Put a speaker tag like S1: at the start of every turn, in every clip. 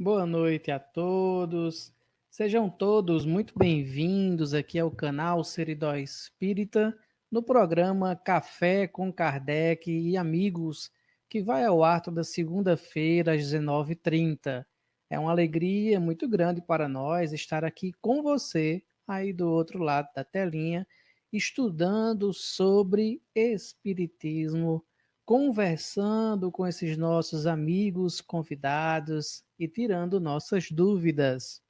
S1: Boa noite a todos. Sejam todos muito bem-vindos aqui ao canal Seridó Espírita, no programa Café com Kardec e Amigos, que vai ao ar toda segunda-feira às 19h30. É uma alegria muito grande para nós estar aqui com você, aí do outro lado da telinha, estudando sobre Espiritismo, conversando com esses nossos amigos convidados e tirando nossas dúvidas.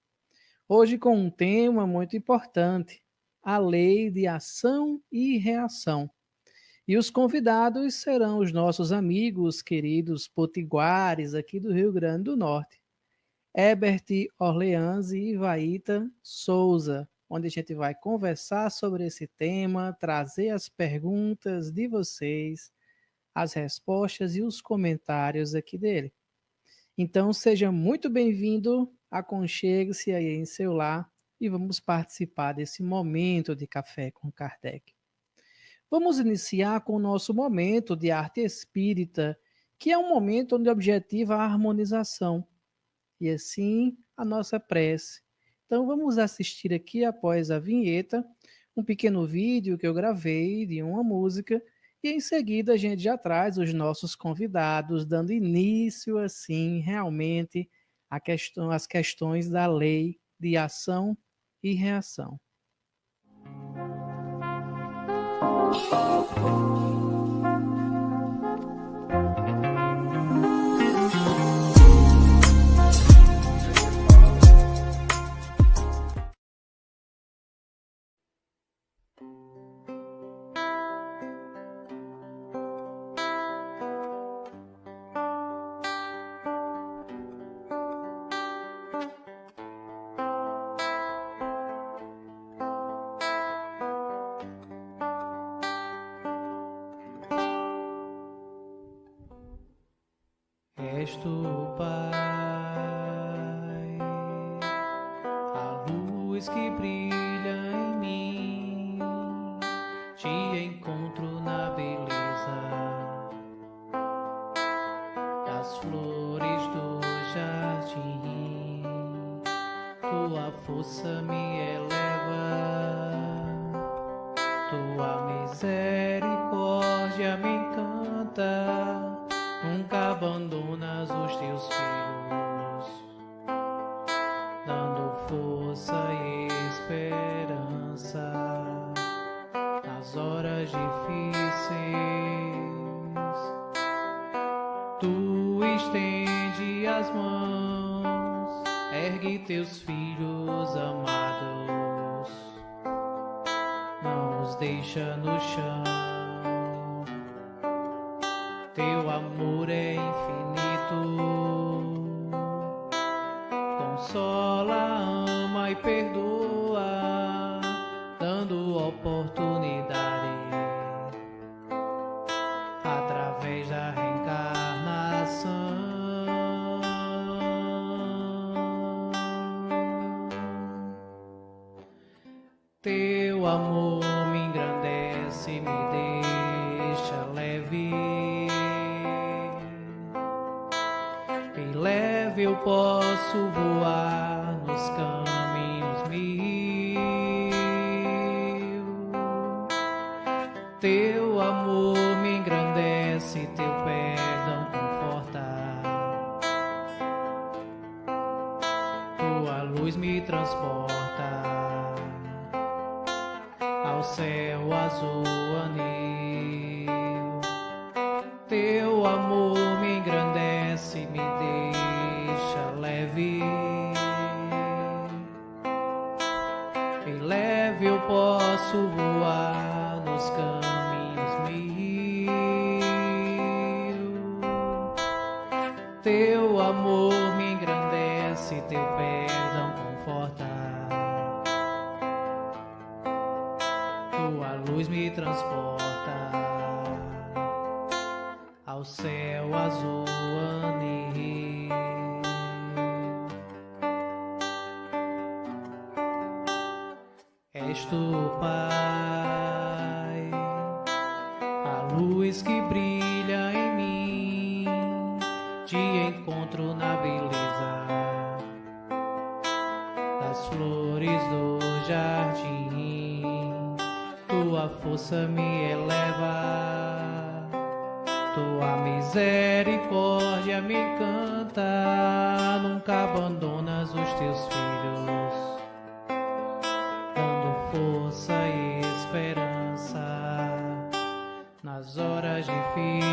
S1: Hoje com um tema muito importante, a lei de ação e reação. E os convidados serão os nossos amigos queridos potiguares aqui do Rio Grande do Norte, Herbert Orleans e Ivaíta Souza, onde a gente vai conversar sobre esse tema, trazer as perguntas de vocês, as respostas e os comentários aqui dele. Então, seja muito bem-vindo, aconchegue-se aí em seu lar e vamos participar desse momento de café com Kardec. Vamos iniciar com o nosso momento de arte espírita, que é um momento onde objetiva a harmonização e assim a nossa prece. Então, vamos assistir aqui, após a vinheta, um pequeno vídeo que eu gravei de uma música e em seguida a gente já traz os nossos convidados, dando início, assim, realmente às questões da lei de ação e reação. És tu, Pai, a luz que brilha em mim, te encontro na beleza das flores do jardim, tua força me eleva, tua misericórdia me encanta. Nunca abandonas os teus filhos, dando força e esperança nas horas difíceis. Tu estende as mãos, ergue teus filhos amados, não os deixa no chão. Teu amor é infinito, consola, ama e perdoa, dando oportunidade através da reencarnação. Teu amor me engrandece, me deixa leve. Leve eu posso voar nos caminhos mil. Teu amor me engrandece, teu perdão conforta. Tua luz me transporta ao céu azul anil. Teu amor me engrandece, me deixa leve. E leve eu posso voar nos caminhos mil. Teu amor me engrandece, teu perdão conforta. Tua luz me transporta ao céu azul anil. És tu, Pai, a luz que brilha em mim, te encontro na beleza das flores do jardim. Tua força me eleva, tua misericórdia me canta. Nunca abandonas os teus filhos, dando força e esperança nas horas difíceis.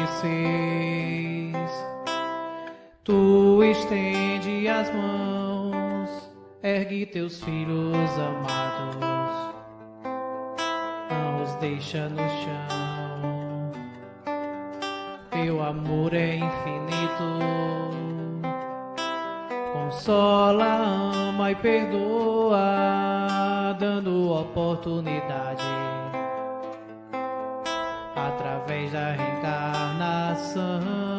S1: Tu estende as mãos, ergue teus filhos amados, não os deixa no chão. Teu amor é infinito, consola, ama e perdoa, dando oportunidade através da reencarnação.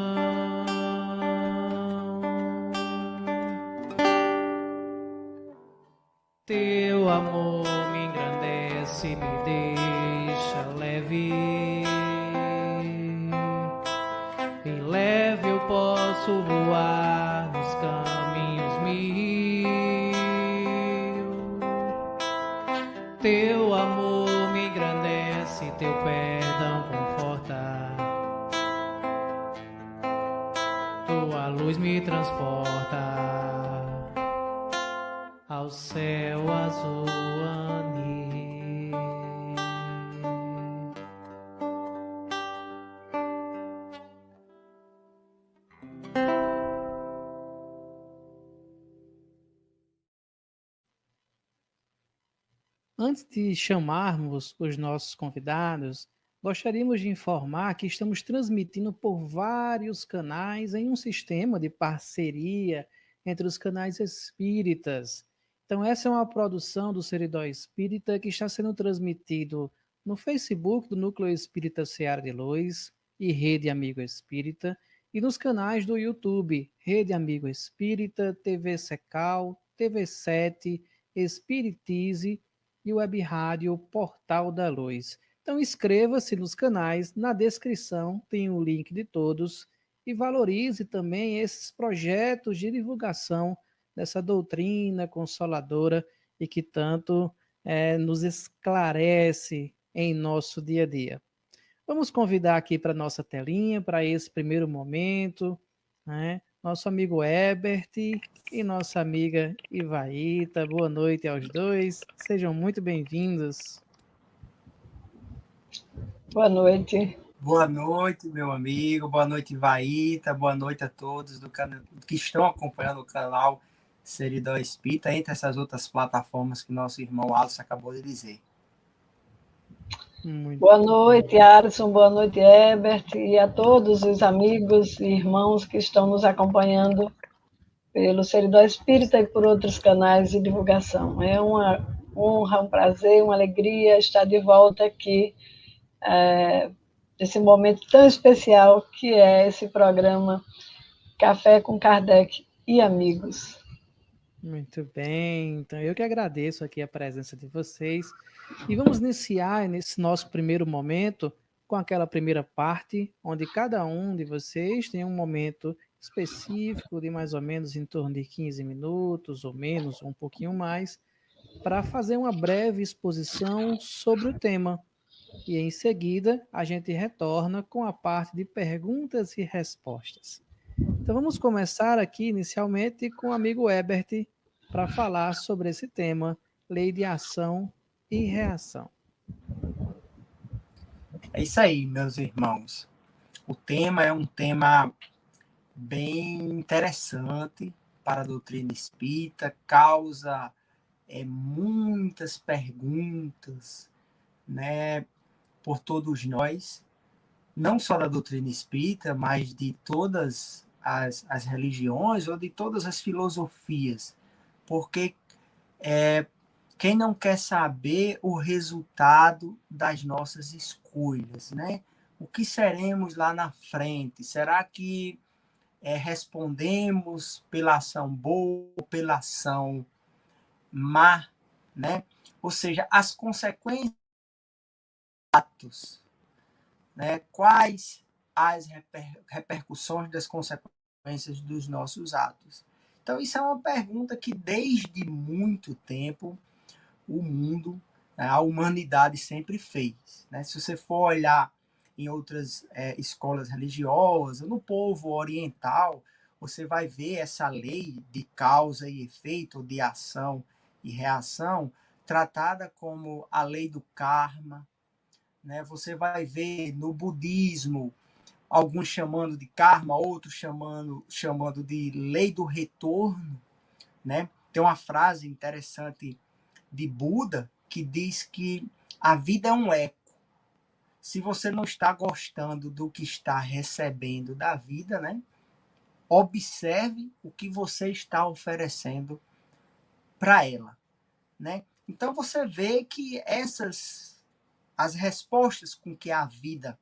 S1: Teu amor me engrandece, me deixa leve, e leve eu posso voar nos caminhos mil. Teu amor me engrandece, teu perdão conforta, tua luz me transporta ao céu azul anil. Antes de chamarmos os nossos convidados, gostaríamos de informar que estamos transmitindo por vários canais em um sistema de parceria entre os canais espíritas. Então, essa é uma produção do Seridó Espírita que está sendo transmitido no Facebook do Núcleo Espírita Seara de Luz e Rede Amigo Espírita, e nos canais do YouTube, Rede Amigo Espírita, TV Secal, TV7, Espiritize e Web Rádio Portal da Luz. Então inscreva-se nos canais, na descrição tem o link de todos e valorize também esses projetos de divulgação dessa doutrina consoladora e que tanto nos esclarece em nosso dia a dia. Vamos convidar aqui para a nossa telinha, para esse primeiro momento, né? Nosso amigo Herbert e nossa amiga Ivaíta. Boa noite aos dois. Sejam muito bem-vindos.
S2: Boa noite.
S3: Boa noite, meu amigo. Boa noite, Ivaíta. Boa noite a todos que estão acompanhando o canal Seridó Espírita, entre essas outras plataformas que nosso irmão Alisson acabou de dizer.
S2: Boa noite, Alisson. Boa noite, Herbert. E a todos os amigos e irmãos que estão nos acompanhando pelo Seridó Espírita e por outros canais de divulgação. É uma honra, um prazer, uma alegria estar de volta aqui nesse momento tão especial que é esse programa Café com Kardec e Amigos.
S1: Muito bem, então eu que agradeço aqui a presença de vocês e vamos iniciar nesse nosso primeiro momento com aquela primeira parte, onde cada um de vocês tem um momento específico de mais ou menos em torno de 15 minutos ou menos, ou um pouquinho mais, para fazer uma breve exposição sobre o tema. E em seguida a gente retorna com a parte de perguntas e respostas. Então vamos começar aqui inicialmente com o amigo Herbert para falar sobre esse tema, lei de ação e reação.
S3: É isso aí, meus irmãos. O tema é um tema bem interessante para a doutrina espírita, causa muitas perguntas, né, por todos nós, não só da doutrina espírita, mas de todas as religiões ou de todas as filosofias, porque quem não quer saber o resultado das nossas escolhas, né? O que seremos lá na frente? Será que respondemos pela ação boa ou pela ação má, né? Ou seja, as consequências dos atos, né? Quais as repercussões das consequências dos nossos atos? Então, isso é uma pergunta que desde muito tempo o mundo, a humanidade sempre fez, né? Se você for olhar em outras escolas religiosas, no povo oriental, você vai ver essa lei de causa e efeito, de ação e reação, tratada como a lei do karma, né? Você vai ver no budismo alguns chamando de karma, outros chamando de lei do retorno, né? Tem uma frase interessante de Buda que diz que a vida é um eco. Se você não está gostando do que está recebendo da vida, né? Observe o que você está oferecendo para ela, né? Então você vê que as respostas com que a vida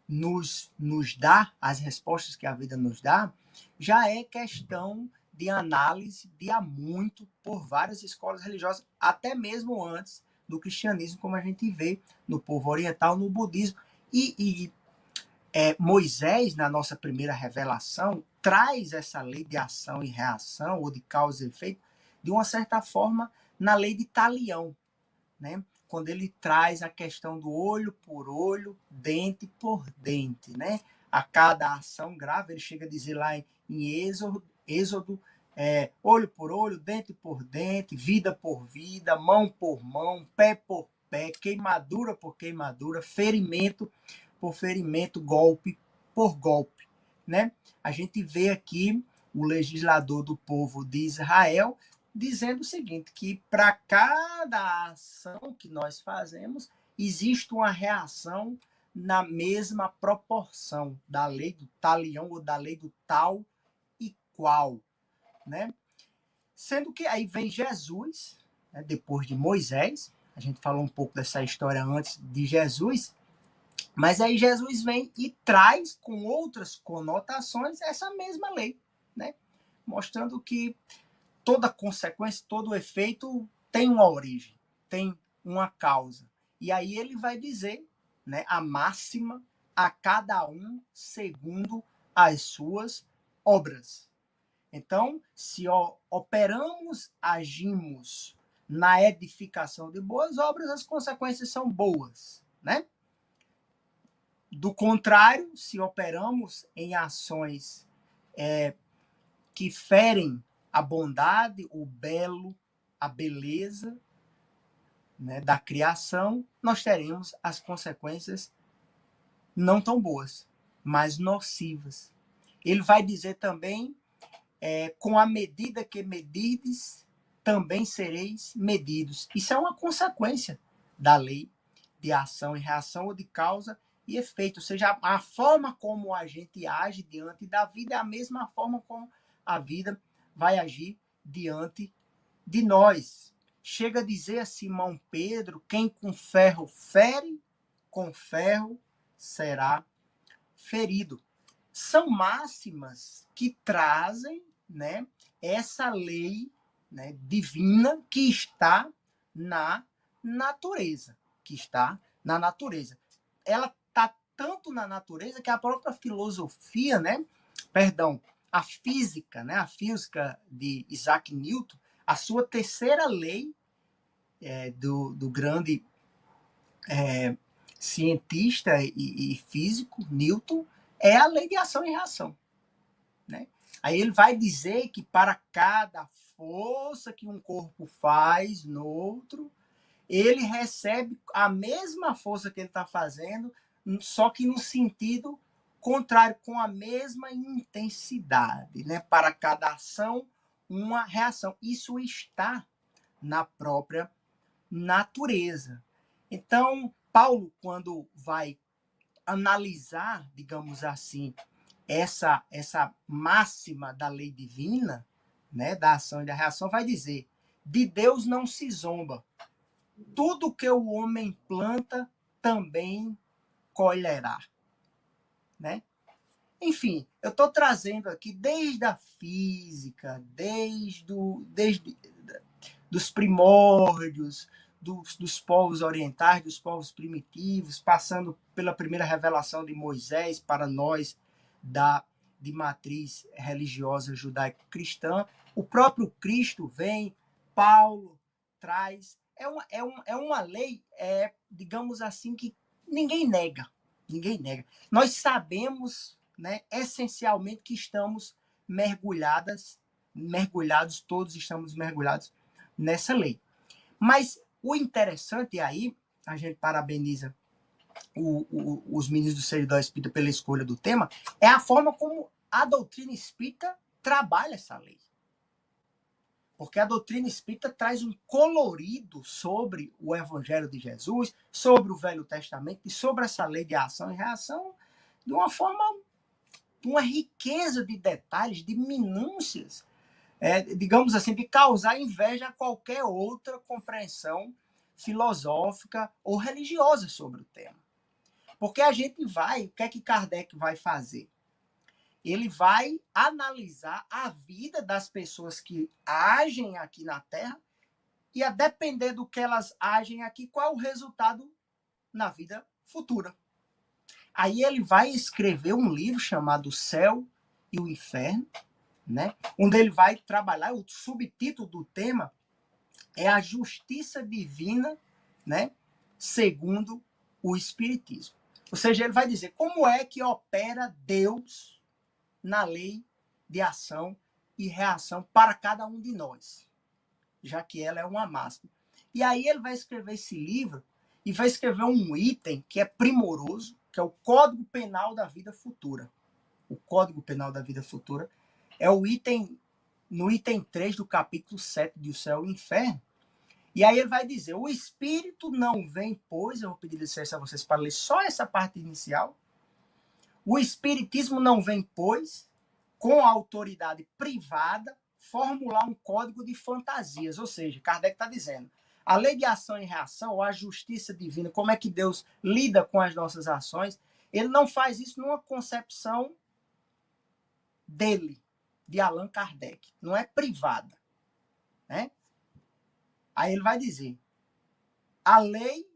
S3: nos dá, as respostas que a vida nos dá, já é questão de análise de há muito por várias escolas religiosas, até mesmo antes do cristianismo, como a gente vê no povo oriental, no budismo. Moisés, na nossa primeira revelação, traz essa lei de ação e reação, ou de causa e efeito, de uma certa forma, na lei de Talião, né? Quando ele traz a questão do olho por olho, dente por dente, né? A cada ação grave, ele chega a dizer lá em Êxodo, olho por olho, dente por dente, vida por vida, mão por mão, pé por pé, queimadura por queimadura, ferimento por ferimento, golpe por golpe, né? A gente vê aqui o legislador do povo de Israel dizendo o seguinte, que para cada ação que nós fazemos, existe uma reação na mesma proporção da lei do talião ou da lei do tal e qual, né? Sendo que aí vem Jesus, né, depois de Moisés, a gente falou um pouco dessa história antes de Jesus, mas aí Jesus vem e traz com outras conotações essa mesma lei, né? Mostrando que toda consequência, todo efeito tem uma origem, tem uma causa. E aí ele vai dizer, né, a máxima a cada um segundo as suas obras. Então, se operamos, agimos na edificação de boas obras, as consequências são boas, né? Do contrário, se operamos em ações que ferem a bondade, o belo, a beleza, né, da criação, nós teremos as consequências não tão boas, mas nocivas. Ele vai dizer também, com a medida que medirdes, também sereis medidos. Isso é uma consequência da lei de ação e reação, ou de causa e efeito. Ou seja, a forma como a gente age diante da vida é a mesma forma como a vida vai agir diante de nós. Chega a dizer a Simão Pedro, quem com ferro fere, com ferro será ferido. São máximas que trazem, né, essa lei, né, divina que está na natureza. Ela está tanto na natureza que a própria filosofia, né, a física, né, a física de Isaac Newton, a sua terceira lei do grande cientista e físico, Newton, é a lei de ação e reação, né? Aí ele vai dizer que para cada força que um corpo faz no outro, ele recebe a mesma força que ele está fazendo, só que no sentido contrário, com a mesma intensidade, né? Para cada ação, uma reação. Isso está na própria natureza. Então, Paulo, quando vai analisar, digamos assim, essa máxima da lei divina, né, da ação e da reação, vai dizer: de Deus não se zomba. Tudo que o homem planta também colherá, né? Enfim, eu estou trazendo aqui desde a física, desde dos primórdios, dos povos orientais, dos povos primitivos, passando pela primeira revelação de Moisés para nós, da de matriz religiosa judaico-cristã. O próprio Cristo vem, Paulo traz. É uma lei, digamos assim, que ninguém nega. Ninguém nega. Nós sabemos, né, essencialmente, que estamos mergulhados, todos estamos mergulhados nessa lei. Mas o interessante aí, a gente parabeniza os meninos do Seridó Espírita pela escolha do tema, é a forma como a doutrina espírita trabalha essa lei. Porque a doutrina espírita traz um colorido sobre o Evangelho de Jesus, sobre o Velho Testamento e sobre essa lei de ação e reação de uma forma, uma riqueza de detalhes, de minúcias, digamos assim, de causar inveja a qualquer outra compreensão filosófica ou religiosa sobre o tema. Porque a gente vai, o que é que Kardec vai fazer? Ele vai analisar a vida das pessoas que agem aqui na Terra e, a depender do que elas agem aqui, qual é o resultado na vida futura. Aí ele vai escrever um livro chamado O Céu e o Inferno, né? Onde ele vai trabalhar, o subtítulo do tema é a justiça divina, né? Segundo o Espiritismo. Ou seja, ele vai dizer como é que opera Deus na lei de ação e reação para cada um de nós, já que ela é uma máxima. E aí ele vai escrever esse livro e vai escrever um item que é primoroso, que é o Código Penal da Vida Futura. O Código Penal da Vida Futura é o item, no item 3 do capítulo 7 de O Céu e o Inferno. E aí ele vai dizer, o Espírito não vem, pois, eu vou pedir licença a vocês para ler só essa parte inicial, o Espiritismo não vem, pois, com a autoridade privada, formular um código de fantasias. Ou seja, Kardec está dizendo, a lei de ação e reação, ou a justiça divina, como é que Deus lida com as nossas ações, ele não faz isso numa concepção dele, de Allan Kardec. Não é privada. Né? Aí ele vai dizer, a lei,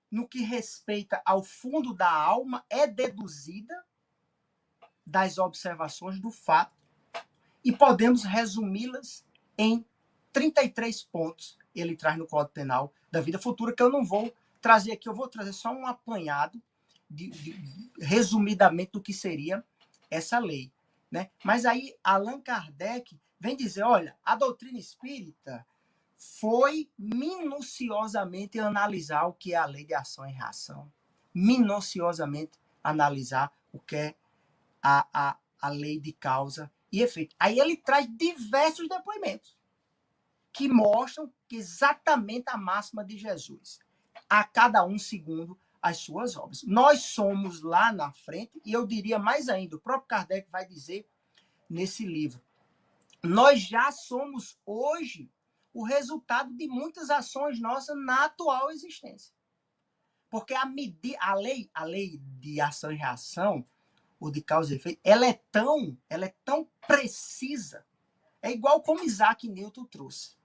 S3: no que respeita ao fundo da alma, é deduzida das observações do fato e podemos resumi-las em 33 pontos. Ele traz no Código Penal da Vida Futura, que eu não vou trazer aqui, eu vou trazer só um apanhado, resumidamente, do que seria essa lei. Né? Mas aí Allan Kardec vem dizer, olha, a doutrina espírita foi minuciosamente analisar o que é a lei de ação e reação, minuciosamente analisar o que é a lei de causa e efeito. Aí ele traz diversos depoimentos que mostram exatamente a máxima de Jesus, a cada um segundo as suas obras. Nós somos lá na frente, e eu diria mais ainda, o próprio Kardec vai dizer nesse livro, nós já somos hoje o resultado de muitas ações nossas na atual existência. Porque a lei de ação e reação, ou de causa e efeito, ela é tão precisa, é igual como Isaac Newton trouxe.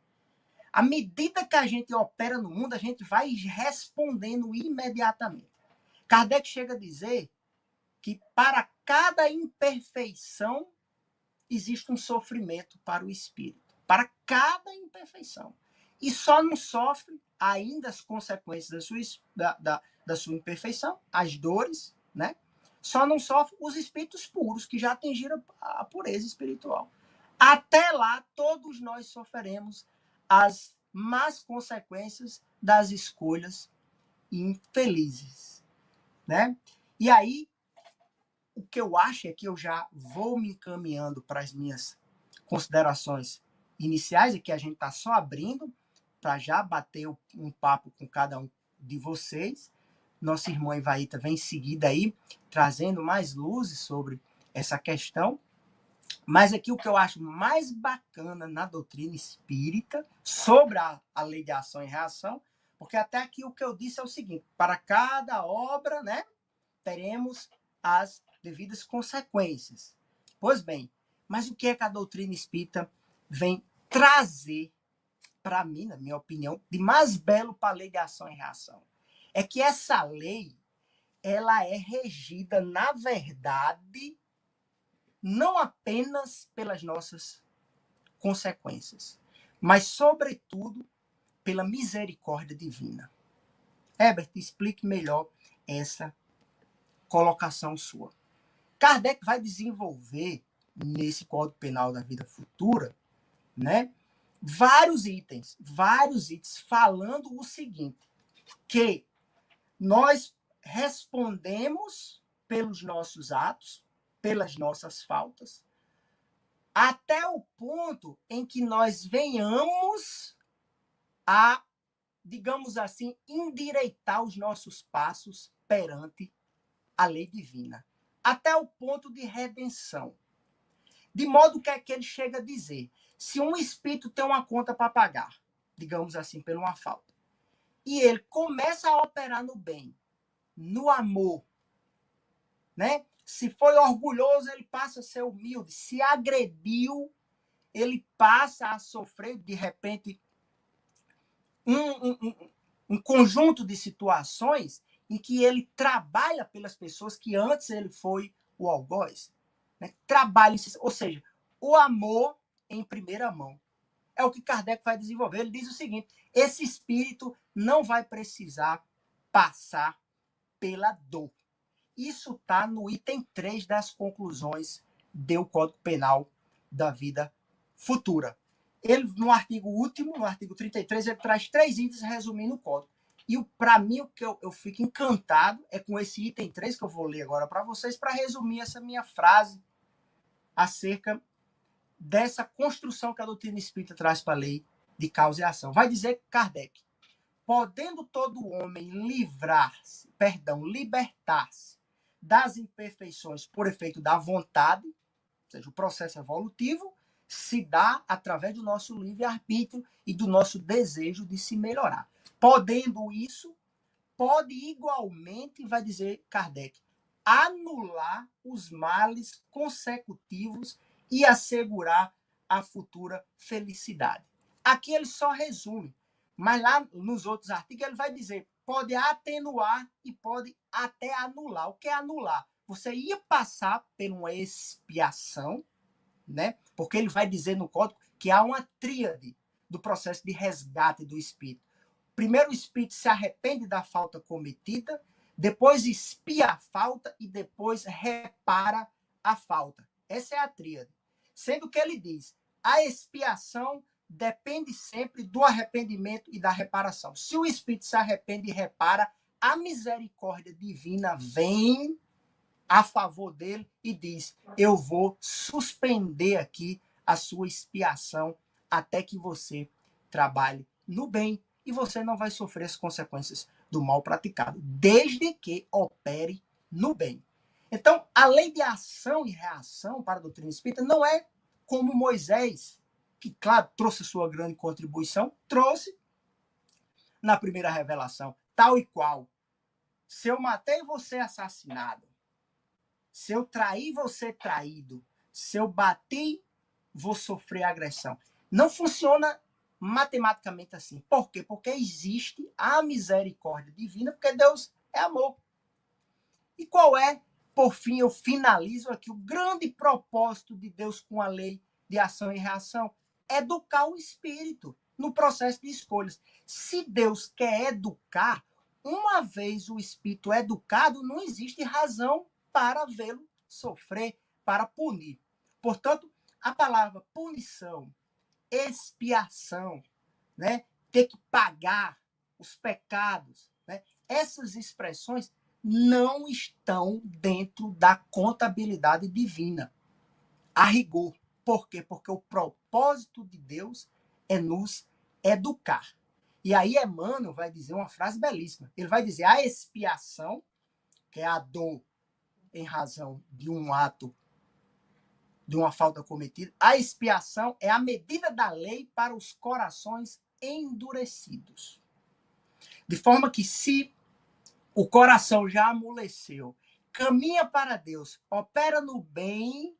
S3: À medida que a gente opera no mundo, a gente vai respondendo imediatamente. Kardec chega a dizer que para cada imperfeição existe um sofrimento para o espírito. Para cada imperfeição. E só não sofre ainda as consequências da sua imperfeição, as dores, né? Só não sofre os espíritos puros, que já atingiram a pureza espiritual. Até lá, todos nós sofreremos as más consequências das escolhas infelizes. Né? E aí, o que eu acho é que eu já vou me encaminhando para as minhas considerações iniciais, e que a gente está só abrindo para já bater um papo com cada um de vocês. Nossa irmã Ivaíta vem em seguida aí, trazendo mais luzes sobre essa questão. Mas aqui o que eu acho mais bacana na doutrina espírita, sobre a lei de ação e reação, porque até aqui o que eu disse é o seguinte, para cada obra, né, teremos as devidas consequências. Pois bem, mas o que é que a doutrina espírita vem trazer para mim, na minha opinião, de mais belo para a lei de ação e reação? É que essa lei, ela é regida, na verdade, não apenas pelas nossas consequências, mas, sobretudo, pela misericórdia divina. Herbert, explique melhor essa colocação sua. Kardec vai desenvolver, nesse Código Penal da Vida Futura, né, vários itens, falando o seguinte, que nós respondemos pelos nossos atos, pelas nossas faltas, até o ponto em que nós venhamos a, digamos assim, endireitar os nossos passos perante a lei divina, até o ponto de redenção. De modo que é que ele chega a dizer, se um espírito tem uma conta para pagar, digamos assim, por uma falta, e ele começa a operar no bem, no amor, né? Se foi orgulhoso, ele passa a ser humilde. Se agrediu, ele passa a sofrer, de repente, um conjunto de situações em que ele trabalha pelas pessoas que antes ele foi o algoz. Né? Trabalha, ou seja, o amor em primeira mão. É o que Kardec vai desenvolver. Ele diz o seguinte, esse espírito não vai precisar passar pela dor. Isso está no item 3 das conclusões do Código Penal da Vida Futura. Ele, no artigo último, no artigo 33, ele traz 3 itens resumindo o código. E, para mim, o que eu fico encantado é com esse item 3, que eu vou ler agora para vocês, para resumir essa minha frase acerca dessa construção que a doutrina espírita traz para a lei de causa e ação. Vai dizer Kardec, podendo todo homem libertar-se das imperfeições por efeito da vontade, ou seja, o processo evolutivo, se dá através do nosso livre-arbítrio e do nosso desejo de se melhorar. Podendo isso, pode igualmente, vai dizer Kardec, anular os males consecutivos e assegurar a futura felicidade. Aqui ele só resume, mas lá nos outros artigos ele vai dizer, pode atenuar e pode até anular. O que é anular? Você ia passar por uma expiação, né? Porque ele vai dizer no código que há uma tríade do processo de resgate do espírito. Primeiro o espírito se arrepende da falta cometida, depois expia a falta e depois repara a falta. Essa é a tríade. Sendo que ele diz, a expiação depende sempre do arrependimento e da reparação. Se o espírito se arrepende e repara, a misericórdia divina vem a favor dele e diz, eu vou suspender aqui a sua expiação até que você trabalhe no bem e você não vai sofrer as consequências do mal praticado, desde que opere no bem. Então, a lei de ação e reação para a doutrina espírita não é como Moisés, que, claro, trouxe sua grande contribuição, trouxe na primeira revelação, tal e qual. Se eu matei, você é assassinado. Se eu trair, você traído. Se eu bati, vou sofrer agressão. Não funciona matematicamente assim. Por quê? Porque existe a misericórdia divina, porque Deus é amor. E qual é, por fim, eu finalizo aqui, o grande propósito de Deus com a lei de ação e reação? Educar o espírito no processo de escolhas. Se Deus quer educar, uma vez o espírito educado, não existe razão para vê-lo sofrer, para punir. Portanto, a palavra punição, expiação, né, ter que pagar os pecados, né, essas expressões não estão dentro da contabilidade divina, a rigor. Por quê? Porque o propósito de Deus é nos educar. E aí Emmanuel vai dizer uma frase belíssima. Ele vai dizer, a expiação, que é a dor em razão de um ato, de uma falta cometida, a expiação é a medida da lei para os corações endurecidos. De forma que se o coração já amoleceu, caminha para Deus, opera no bem,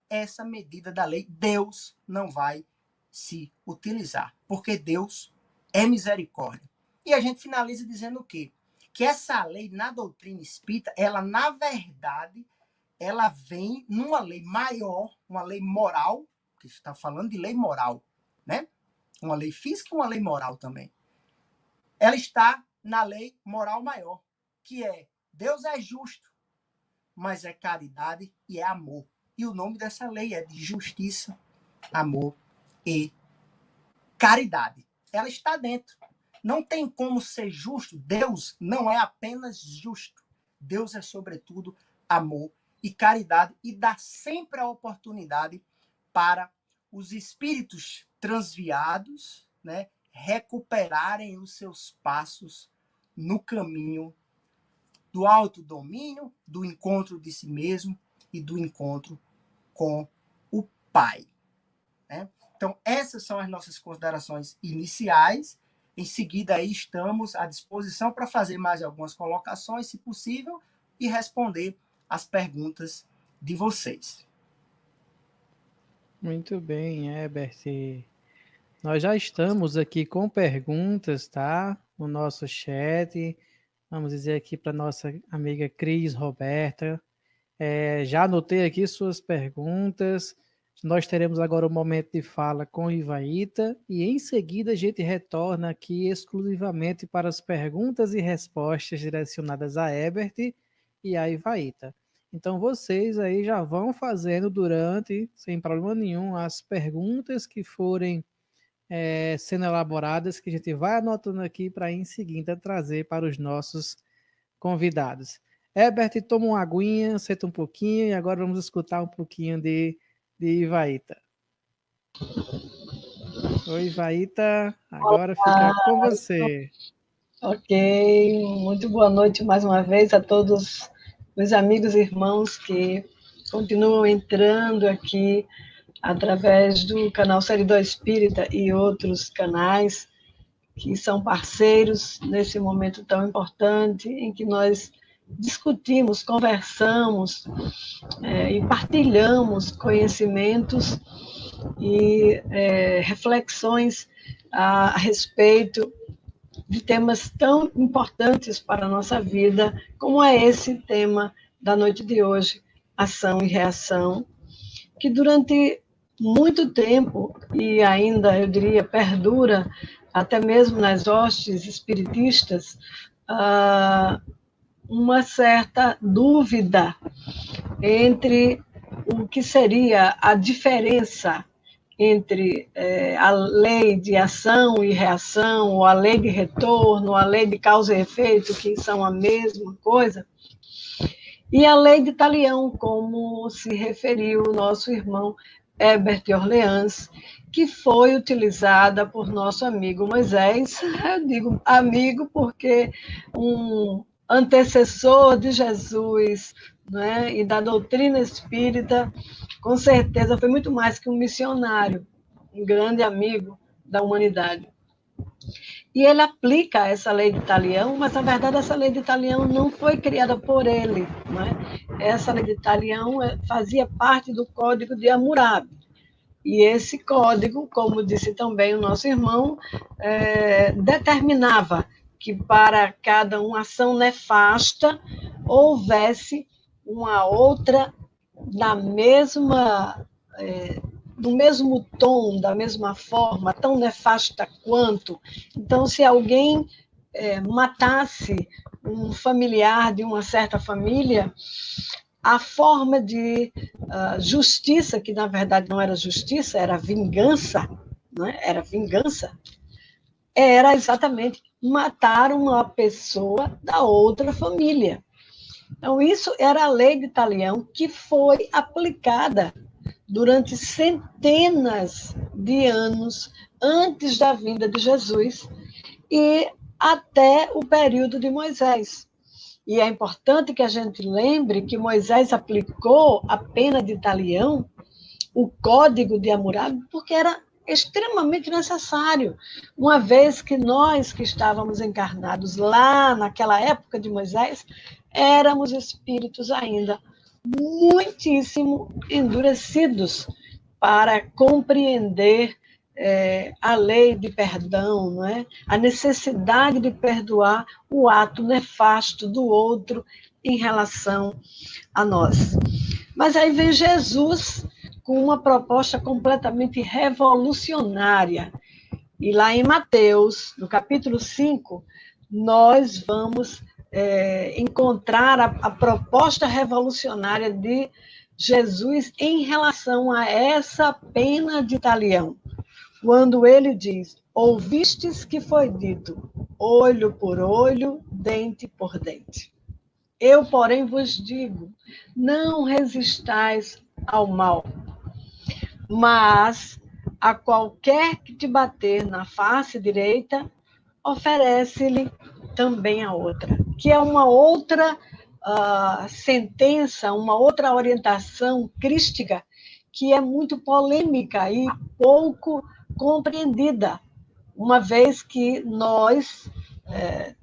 S3: essa medida da lei, Deus não vai se utilizar, porque Deus é misericórdia. E a gente finaliza dizendo o quê? Que essa lei na doutrina espírita, ela, na verdade, ela vem numa lei maior, uma lei moral, que está falando de lei moral, né? Uma lei física e uma lei moral também. Ela está na lei moral maior, que é Deus é justo, mas é caridade e é amor. E o nome dessa lei é de justiça, amor e caridade. Ela está dentro. Não tem como ser justo. Deus não é apenas justo. Deus é, sobretudo, amor e caridade e dá sempre a oportunidade para os espíritos transviados, né, recuperarem os seus passos no caminho do autodomínio, do encontro de si mesmo e do encontro com o Pai. Né? Então, essas são as nossas considerações iniciais. Em seguida, aí estamos à disposição para fazer mais algumas colocações, se possível, e responder as perguntas de vocês.
S1: Muito bem, Herbert. Nós já estamos aqui com perguntas, tá? No nosso chat. Vamos dizer aqui para nossa amiga Cris Roberta. Já anotei aqui suas perguntas. Nós teremos agora um momento de fala com o Ivaíta e em seguida a gente retorna aqui exclusivamente para as perguntas e respostas direcionadas a Herbert e a Ivaíta. Então vocês aí já vão fazendo durante, sem problema nenhum, as perguntas que forem sendo elaboradas, que a gente vai anotando aqui para em seguida trazer para os nossos convidados. Herbert, toma uma aguinha, senta um pouquinho e agora vamos escutar um pouquinho de Ivaíta. Oi, Ivaíta, agora fica com você.
S2: Ok, muito boa noite mais uma vez a todos meus amigos e irmãos que continuam entrando aqui através do canal Seridó Espírita e outros canais que são parceiros nesse momento tão importante em que nós discutimos, conversamos e partilhamos conhecimentos e reflexões a respeito de temas tão importantes para a nossa vida, como é esse tema da noite de hoje, ação e reação, que durante muito tempo, e ainda, eu diria, perdura, até mesmo nas hostes espiritistas, uma certa dúvida entre o que seria a diferença entre a lei de ação e reação, ou a lei de retorno, ou a lei de causa e efeito, que são a mesma coisa, e a lei de Talião, como se referiu o nosso irmão Herbert Orleans, que foi utilizada por nosso amigo Moisés. Eu digo amigo porque um antecessor de Jesus, né, e da doutrina espírita, com certeza foi muito mais que um missionário, um grande amigo da humanidade. E ele aplica essa lei de Talião, mas, na verdade, essa lei de Talião não foi criada por ele. Né? Essa lei de Talião fazia parte do Código de Hammurabi. E esse código, como disse também o nosso irmão, determinava que para cada uma ação nefasta houvesse uma outra da mesma... do mesmo tom, da mesma forma, tão nefasta quanto. Então, se alguém matasse um familiar de uma certa família, a forma de justiça, que na verdade não era justiça, era vingança, né? Era exatamente matar uma pessoa da outra família. Então, isso era a lei de Talião, que foi aplicada durante centenas de anos antes da vinda de Jesus e até o período de Moisés. E é importante que a gente lembre que Moisés aplicou a pena de Talião, o Código de Hammurabi, porque era extremamente necessário, uma vez que nós que estávamos encarnados lá naquela época de Moisés, éramos espíritos ainda muitíssimo endurecidos para compreender a lei de perdão, não é? A necessidade de perdoar o ato nefasto do outro em relação a nós. Mas aí vem Jesus com uma proposta completamente revolucionária. E lá em Mateus, no capítulo 5, nós vamos encontrar a proposta revolucionária de Jesus em relação a essa pena de talião. Quando ele diz, ouvistes que foi dito, olho por olho, dente por dente. Eu, porém, vos digo, não resistais ao mal, mas a qualquer que te bater na face direita, oferece-lhe também a outra, que é uma outra sentença, uma outra orientação crística que é muito polêmica e pouco compreendida, uma vez que nós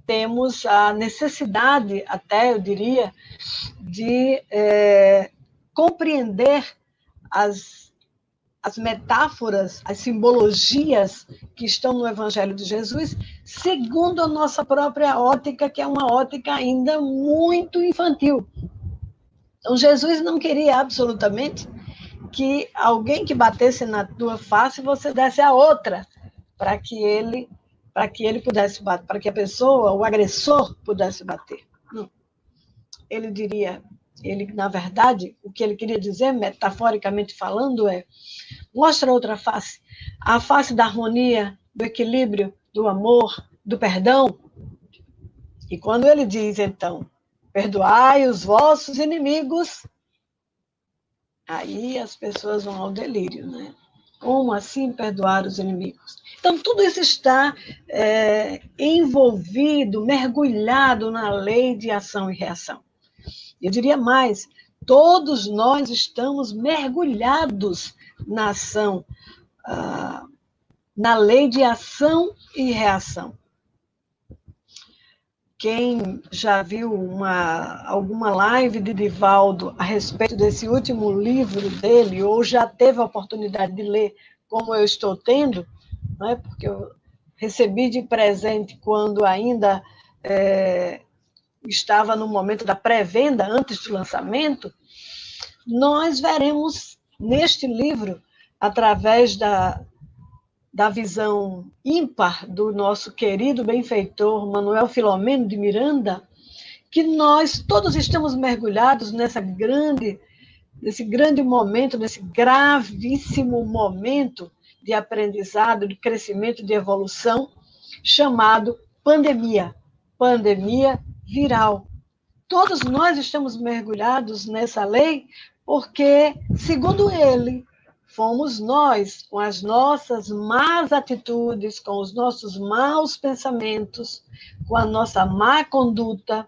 S2: temos a necessidade, até eu diria, de compreender as metáforas, as simbologias que estão no Evangelho de Jesus, segundo a nossa própria ótica, que é uma ótica ainda muito infantil. Então, Jesus não queria absolutamente que alguém que batesse na tua face, você desse a outra, para que ele pudesse bater, para que a pessoa, o agressor, pudesse bater. Não. Ele, na verdade, o que ele queria dizer, metaforicamente falando, mostra outra face, a face da harmonia, do equilíbrio, do amor, do perdão. E quando ele diz, então, perdoai os vossos inimigos, aí as pessoas vão ao delírio, né? Como assim perdoar os inimigos? Então, tudo isso está envolvido, mergulhado na lei de ação e reação. Eu diria mais, todos nós estamos mergulhados na ação, na lei de ação e reação. Quem já viu alguma live de Divaldo a respeito desse último livro dele, ou já teve a oportunidade de ler, como eu estou tendo, né, porque eu recebi de presente quando ainda estava no momento da pré-venda, antes do lançamento, nós veremos neste livro, através da visão ímpar do nosso querido benfeitor Manuel Filomeno de Miranda, que nós todos estamos mergulhados nesse grande momento, nesse gravíssimo momento de aprendizado, de crescimento, de evolução, chamado pandemia viral. Todos nós estamos mergulhados nessa lei porque, segundo ele, fomos nós, com as nossas más atitudes, com os nossos maus pensamentos, com a nossa má conduta,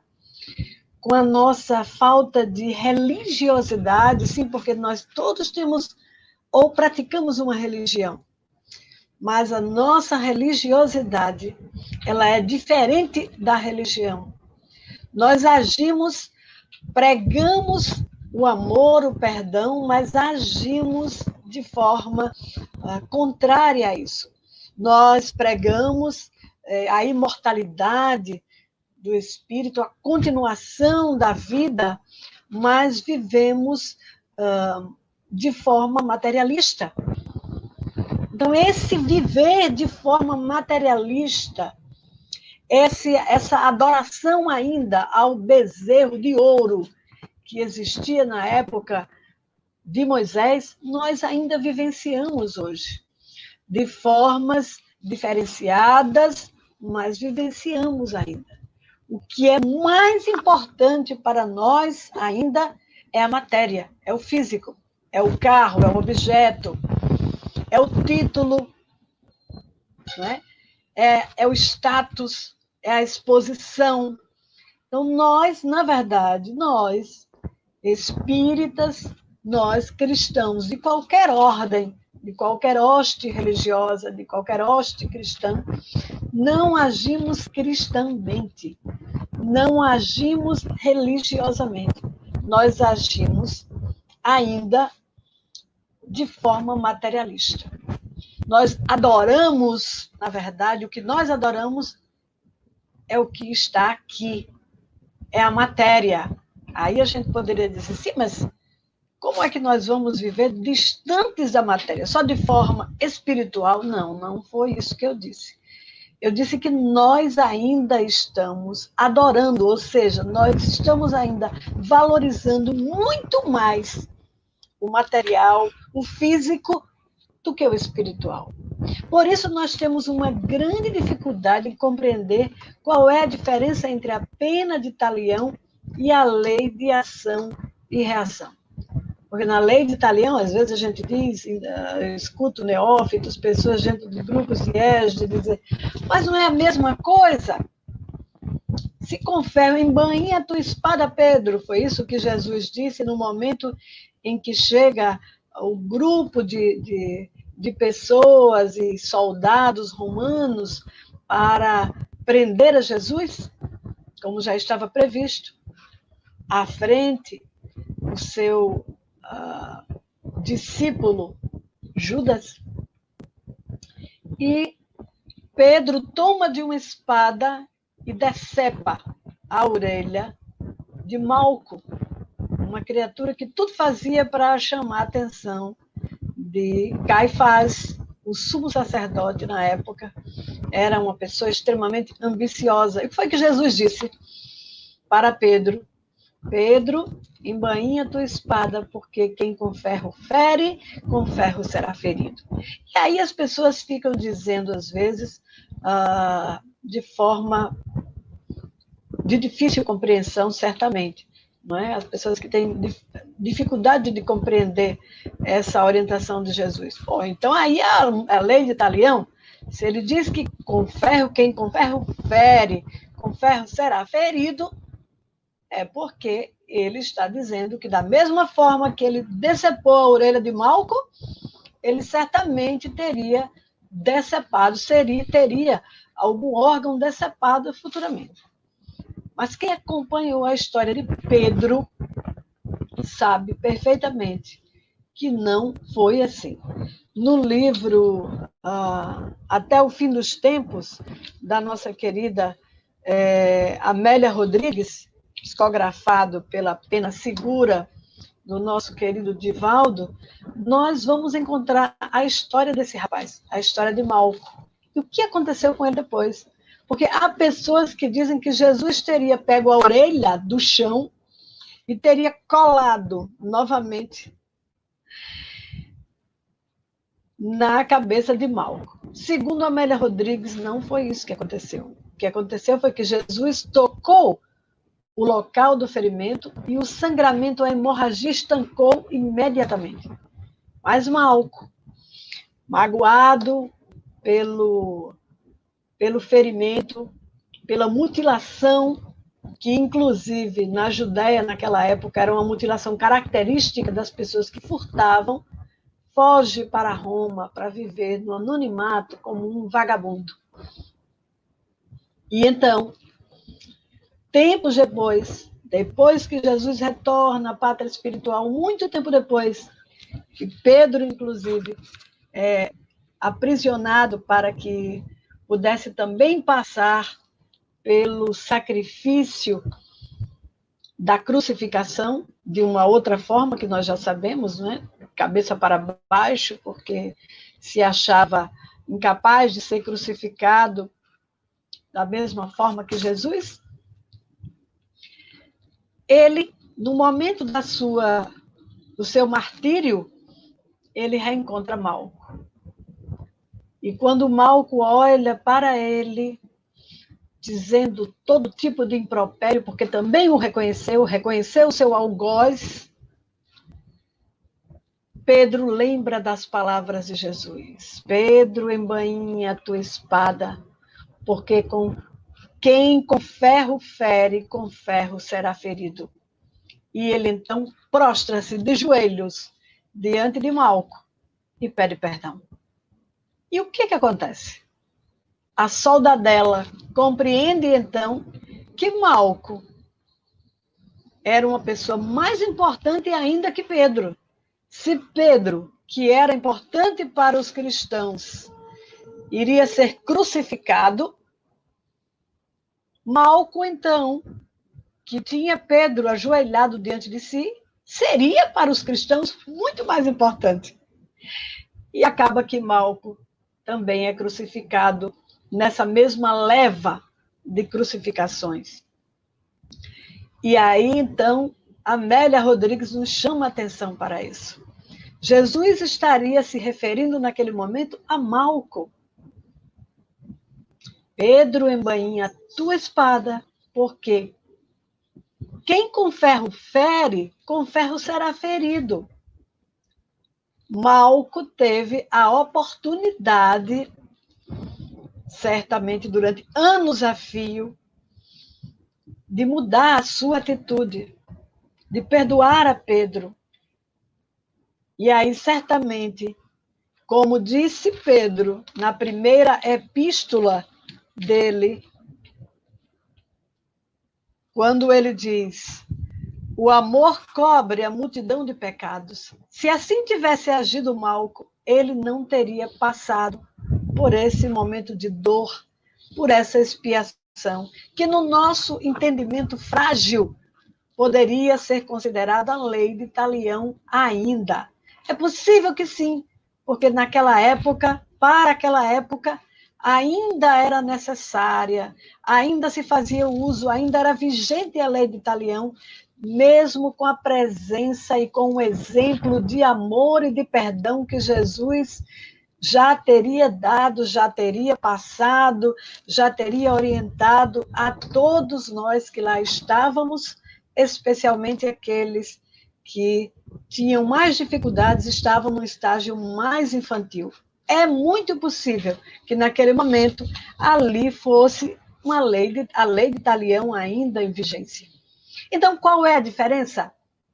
S2: com a nossa falta de religiosidade, sim, porque nós todos temos ou praticamos uma religião, mas a nossa religiosidade, ela é diferente da religião. Nós agimos, pregamos o amor, o perdão, mas agimos de forma contrária a isso. Nós pregamos a imortalidade do espírito, a continuação da vida, mas vivemos de forma materialista. Então, esse viver de forma materialista, essa adoração ainda ao bezerro de ouro que existia na época de Moisés, nós ainda vivenciamos hoje, de formas diferenciadas, mas vivenciamos ainda. O que é mais importante para nós ainda é a matéria, é o físico, é o carro, é o objeto, é o título, né? É o status, é a exposição. Então, nós, na verdade, nós, espíritas, nós, cristãos, de qualquer ordem, de qualquer hoste religiosa, de qualquer hoste cristã, não agimos cristamente, não agimos religiosamente. Nós agimos ainda de forma materialista. Nós adoramos, na verdade, o que nós adoramos é o que está aqui, é a matéria. Aí a gente poderia dizer, sim, mas como é que nós vamos viver distantes da matéria, só de forma espiritual? Não, não foi isso que eu disse. Eu disse que nós ainda estamos adorando, ou seja, nós estamos ainda valorizando muito mais o material, o físico, do que o espiritual. Por isso, nós temos uma grande dificuldade em compreender qual é a diferença entre a pena de talião e a lei de ação e reação. Porque na lei de talião, às vezes a gente diz, eu escuto neófitos, pessoas dentro de grupos de ESD, dizer, mas não é a mesma coisa? Se com ferro embainha a tua espada, Pedro. Foi isso que Jesus disse no momento em que chega o grupo de pessoas e soldados romanos para prender a Jesus, como já estava previsto. À frente, o seu discípulo Judas. E Pedro toma de uma espada e decepa a orelha de Malco, uma criatura que tudo fazia para chamar a atenção de Caifás, o sumo sacerdote na época. Era uma pessoa extremamente ambiciosa. E o que foi que Jesus disse para Pedro? Pedro, embainha tua espada, porque quem com ferro fere, com ferro será ferido. E aí as pessoas ficam dizendo, às vezes, de forma de difícil compreensão, certamente, não é? As pessoas que têm dificuldade de compreender essa orientação de Jesus. Pô, então aí a lei de Talião, se ele diz que com ferro, quem com ferro fere, com ferro será ferido, é porque ele está dizendo que da mesma forma que ele decepou a orelha de Malco, ele certamente teria decepado, teria algum órgão decepado futuramente. Mas quem acompanhou a história de Pedro sabe perfeitamente que não foi assim. No livro Até o Fim dos Tempos, da nossa querida Amélia Rodrigues, psicografado pela Pena Segura, do nosso querido Divaldo, nós vamos encontrar a história desse rapaz, a história de Malco. E o que aconteceu com ele depois? Porque há pessoas que dizem que Jesus teria pego a orelha do chão e teria colado novamente na cabeça de Malco. Segundo Amélia Rodrigues, não foi isso que aconteceu. O que aconteceu foi que Jesus tocou o local do ferimento e o sangramento, a hemorragia estancou imediatamente. Mas Malco, magoado pelo ferimento, pela mutilação, que inclusive na Judéia naquela época era uma mutilação característica das pessoas que furtavam, foge para Roma para viver no anonimato como um vagabundo. E então, tempos depois que Jesus retorna à pátria espiritual, muito tempo depois, que Pedro, inclusive, é aprisionado para que pudesse também passar pelo sacrifício da crucificação, de uma outra forma que nós já sabemos, né? Cabeça para baixo, porque se achava incapaz de ser crucificado da mesma forma que Jesus. Ele, no momento do seu martírio, ele reencontra Malco. E quando Malco olha para ele, dizendo todo tipo de impropério, porque também o reconheceu o seu algoz, Pedro lembra das palavras de Jesus. Pedro, embainha a tua espada, porque quem com ferro fere, com ferro será ferido. E ele então prostra-se de joelhos diante de Malco e pede perdão. E o que acontece? A soldadela compreende então que Malco era uma pessoa mais importante ainda que Pedro. Se Pedro, que era importante para os cristãos, iria ser crucificado, Malco, então, que tinha Pedro ajoelhado diante de si, seria para os cristãos muito mais importante. E acaba que Malco também é crucificado nessa mesma leva de crucificações. E aí, então, Amélia Rodrigues nos chama a atenção para isso. Jesus estaria se referindo naquele momento a Malco. Pedro, embainha a tua espada, porque quem com ferro fere, com ferro será ferido. Malco teve a oportunidade, certamente durante anos a fio, de mudar a sua atitude, de perdoar a Pedro. E aí, certamente, como disse Pedro na primeira epístola dele, quando ele diz: o amor cobre a multidão de pecados. Se assim tivesse agido Malco, ele não teria passado por esse momento de dor, por essa expiação, que no nosso entendimento frágil poderia ser considerada a lei de Talião ainda. É possível que sim, porque naquela época, para aquela época, ainda era necessária, ainda se fazia uso, ainda era vigente a lei de Talião, mesmo com a presença e com o exemplo de amor e de perdão que Jesus já teria dado, já teria passado, já teria orientado a todos nós que lá estávamos, especialmente aqueles que tinham mais dificuldades, estavam no estágio mais infantil. É muito possível que naquele momento ali fosse a lei de Talião ainda em vigência. Então, qual é a diferença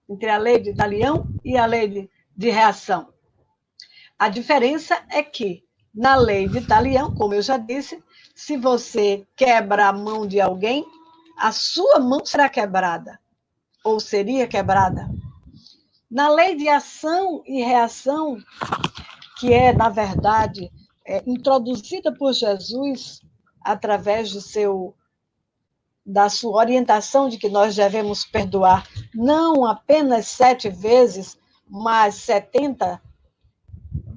S2: entre a lei de Talião e a lei de reação? A diferença é que, na lei de Talião, como eu já disse, se você quebra a mão de alguém, a sua mão será quebrada, ou seria quebrada. Na lei de ação e reação, que é, na verdade, introduzida por Jesus através da sua orientação de que nós devemos perdoar não apenas 7 vezes, mas 70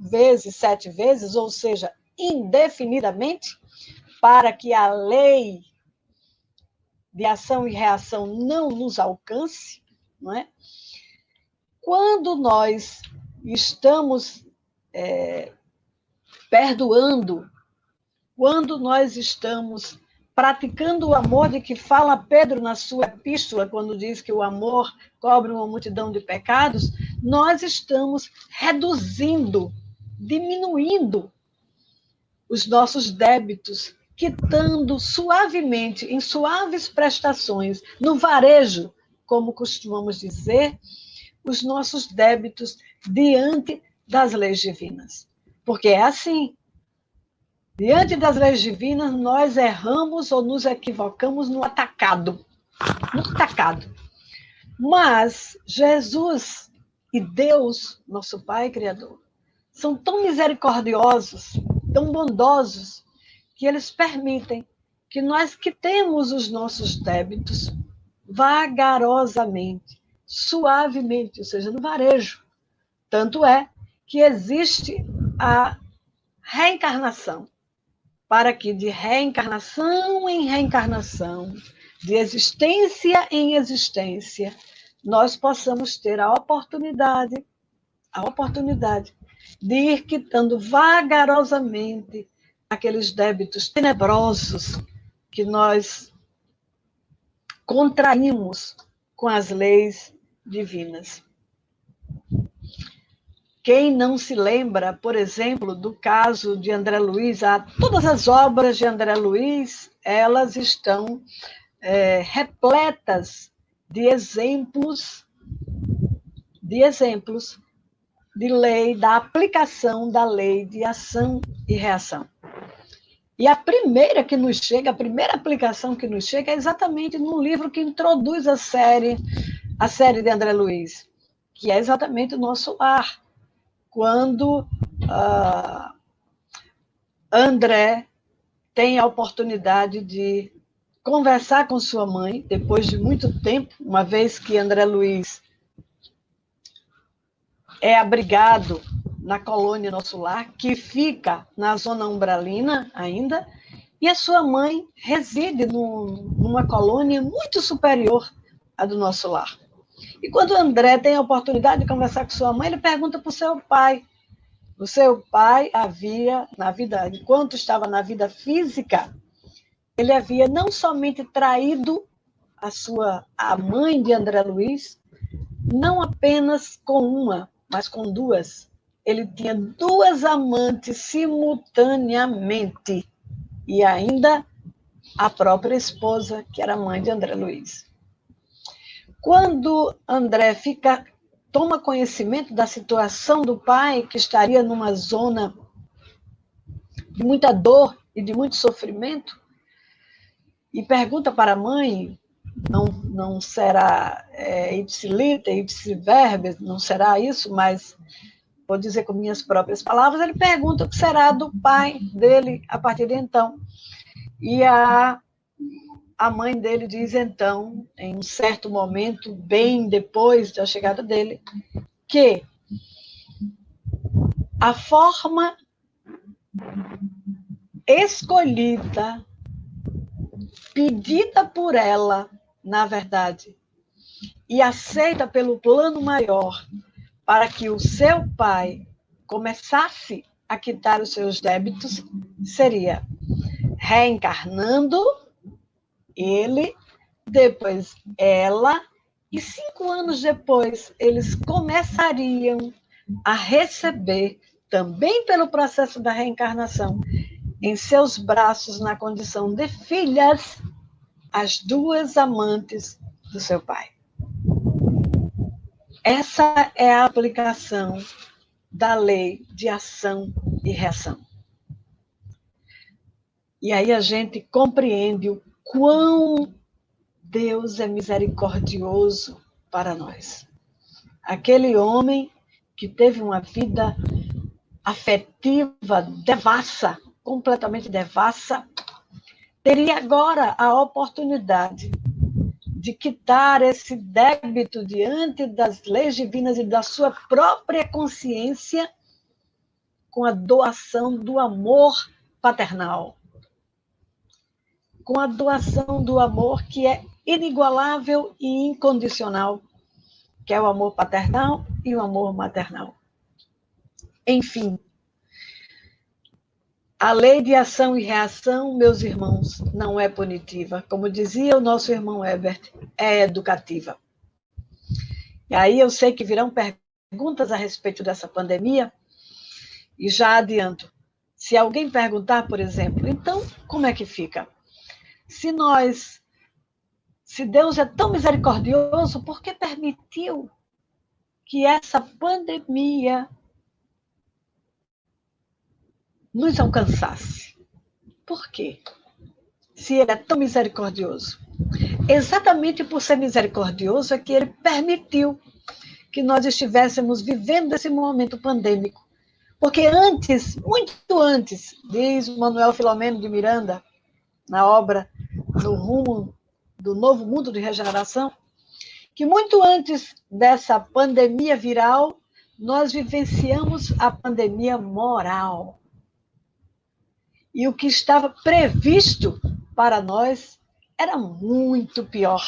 S2: vezes, 7 vezes, ou seja, indefinidamente, para que a lei de ação e reação não nos alcance, não é? Quando nós estamos perdoando, quando nós estamos praticando o amor de que fala Pedro na sua epístola, quando diz que o amor cobre uma multidão de pecados, nós estamos reduzindo, diminuindo os nossos débitos, quitando suavemente, em suaves prestações, no varejo, como costumamos dizer, os nossos débitos diante das leis divinas. Porque é assim. Diante das leis divinas, nós erramos ou nos equivocamos no atacado. No atacado. Mas Jesus e Deus, nosso Pai Criador, são tão misericordiosos, tão bondosos, que eles permitem que nós quitemos os nossos débitos vagarosamente, suavemente, ou seja, no varejo. Tanto é que existe a reencarnação, para que de reencarnação em reencarnação, de existência em existência, nós possamos ter a oportunidade de ir quitando vagarosamente aqueles débitos tenebrosos que nós contraímos com as leis divinas. Quem não se lembra, por exemplo, do caso de André Luiz, todas as obras de André Luiz, elas estão repletas de exemplos de lei, da aplicação da lei de ação e reação. E a primeira aplicação que nos chega é exatamente num livro que introduz a série de André Luiz, que é exatamente o Nosso Lar, quando André tem a oportunidade de conversar com sua mãe, depois de muito tempo, uma vez que André Luiz é abrigado na colônia Nosso Lar, que fica na zona umbralina ainda, e a sua mãe reside numa colônia muito superior à do Nosso Lar. E quando o André tem a oportunidade de conversar com sua mãe, ele pergunta para o seu pai. O seu pai havia, na vida, enquanto estava na vida física, ele havia não somente traído a mãe de André Luiz, não apenas com uma, mas com duas. Ele tinha duas amantes simultaneamente. E ainda a própria esposa, que era mãe de André Luiz. Quando André toma conhecimento da situação do pai, que estaria numa zona de muita dor e de muito sofrimento, e pergunta para a mãe, não será ipsiliter, ipsiverbis, não será isso, mas vou dizer com minhas próprias palavras, ele pergunta o que será do pai dele a partir de então. E a mãe dele diz, então, em um certo momento, bem depois da chegada dele, que a forma escolhida, pedida por ela, na verdade, e aceita pelo plano maior, para que o seu pai começasse a quitar os seus débitos, seria reencarnando ele, depois ela, e 5 anos depois eles começariam a receber, também pelo processo da reencarnação, em seus braços, na condição de filhas, as duas amantes do seu pai. Essa é a aplicação da lei de ação e reação. E aí a gente compreende o quão Deus é misericordioso para nós. Aquele homem que teve uma vida afetiva devassa, completamente devassa, teria agora a oportunidade de quitar esse débito diante das leis divinas e da sua própria consciência com a doação do amor paternal. Com a doação do amor que é inigualável e incondicional, que é o amor paternal e o amor maternal. Enfim, a lei de ação e reação, meus irmãos, não é punitiva. Como dizia o nosso irmão Herbert, é educativa. E aí eu sei que virão perguntas a respeito dessa pandemia, e já adianto. Se alguém perguntar, por exemplo, então, como é que fica? Se Deus é tão misericordioso, por que permitiu que essa pandemia nos alcançasse? Por quê? Se ele é tão misericordioso. Exatamente por ser misericordioso é que ele permitiu que nós estivéssemos vivendo esse momento pandêmico. Porque antes, muito antes, diz Manuel Filomeno de Miranda, na obra No Rumo do Novo Mundo de Regeneração, que muito antes dessa pandemia viral, nós vivenciamos a pandemia moral. E o que estava previsto para nós era muito pior,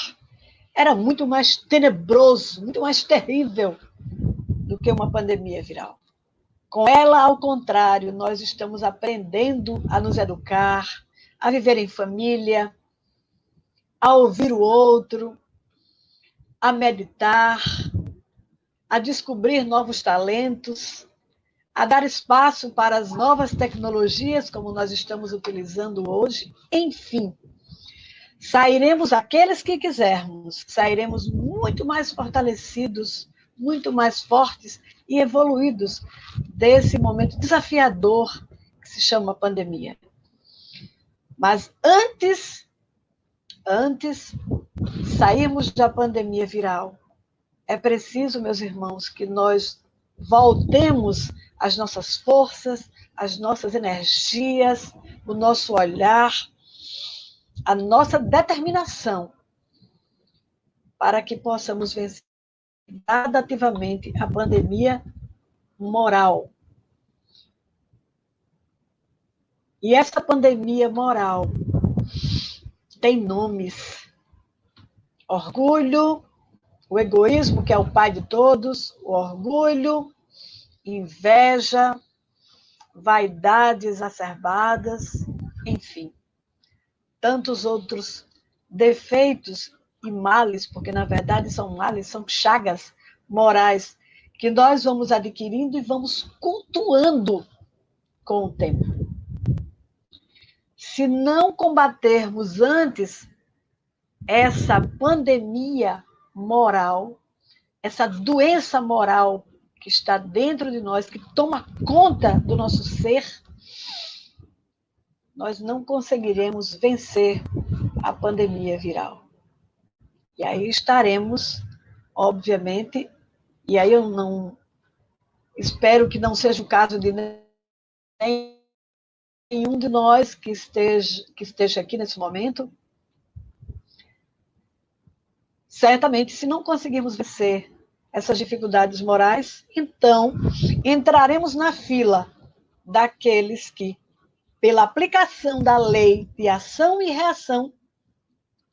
S2: era muito mais tenebroso, muito mais terrível do que uma pandemia viral. Com ela, ao contrário, nós estamos aprendendo a nos educar, a viver em família, a ouvir o outro, a meditar, a descobrir novos talentos, a dar espaço para as novas tecnologias, como nós estamos utilizando hoje. Enfim, sairemos, aqueles que quisermos, sairemos muito mais fortalecidos, muito mais fortes e evoluídos desse momento desafiador que se chama pandemia. Mas antes sairmos da pandemia viral, é preciso, meus irmãos, que nós voltemos as nossas forças, as nossas energias, o nosso olhar, a nossa determinação, para que possamos vencer gradativamente a pandemia moral. E essa pandemia moral tem nomes: orgulho, o egoísmo, que é o pai de todos, o orgulho, inveja, vaidades exacerbadas, enfim, tantos outros defeitos e males, porque na verdade são males, são chagas morais que nós vamos adquirindo e vamos cultuando com o tempo. Se não combatermos antes essa pandemia moral, essa doença moral que está dentro de nós, que toma conta do nosso ser, nós não conseguiremos vencer a pandemia viral. E aí estaremos, obviamente, e aí eu não espero que não seja o caso de nenhum de nós que esteja aqui nesse momento. Certamente, se não conseguirmos vencer essas dificuldades morais, então entraremos na fila daqueles que, pela aplicação da lei de ação e reação,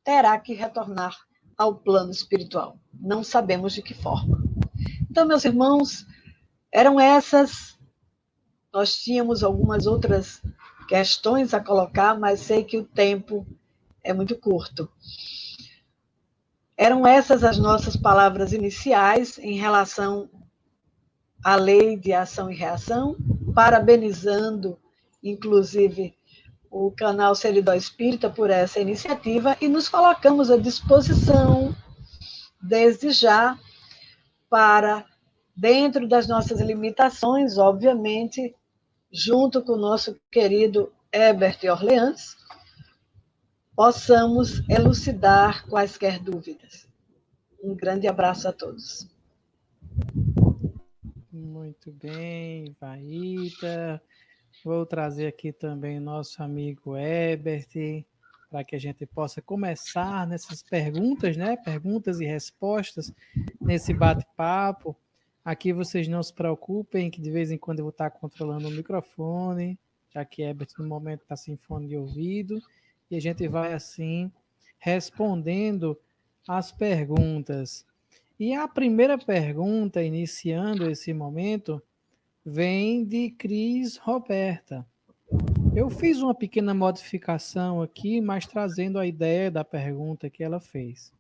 S2: terá que retornar ao plano espiritual. Não sabemos de que forma. Então, meus irmãos, eram essas. Nós tínhamos algumas outras questões a colocar, mas sei que o tempo é muito curto. Eram essas as nossas palavras iniciais em relação à lei de ação e reação, parabenizando, inclusive, o canal Seridó Espírita por essa iniciativa e nos colocamos à disposição, desde já, para, dentro das nossas limitações, obviamente, junto com o nosso querido Herbert Orleans, possamos elucidar quaisquer dúvidas. Um grande abraço a todos.
S1: Muito bem, Vaíta. Vou trazer aqui também o nosso amigo Herbert, para que a gente possa começar nessas perguntas, né? Perguntas e respostas, nesse bate-papo. Aqui vocês não se preocupem, que de vez em quando eu vou estar controlando o microfone, já que Herbert no momento está sem fone de ouvido, e a gente vai assim respondendo as perguntas. E a primeira pergunta, iniciando esse momento, vem de Cris Roberta. Eu fiz uma pequena modificação aqui, mas trazendo a ideia da pergunta que ela fez.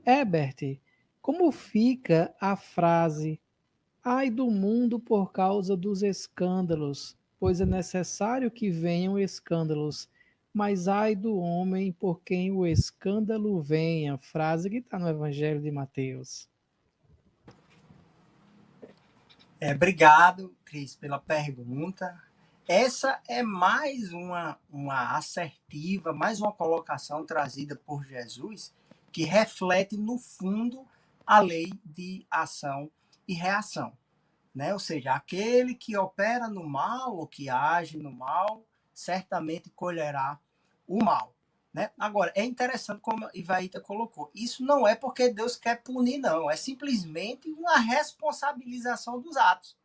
S1: Herbert, como fica a frase "ai do mundo por causa dos escândalos, pois é necessário que venham escândalos, mas ai do homem por quem o escândalo venha", frase que está no Evangelho de Mateus.
S3: Obrigado, Cris, pela pergunta. Essa é mais uma assertiva, mais uma colocação trazida por Jesus, que reflete, no fundo, a lei de ação e reação. Né? Ou seja, aquele que opera no mal, ou que age no mal, certamente colherá o mal. Né? Agora, é interessante como a Ivaíta colocou, isso não é porque Deus quer punir, não, é simplesmente uma responsabilização dos atos.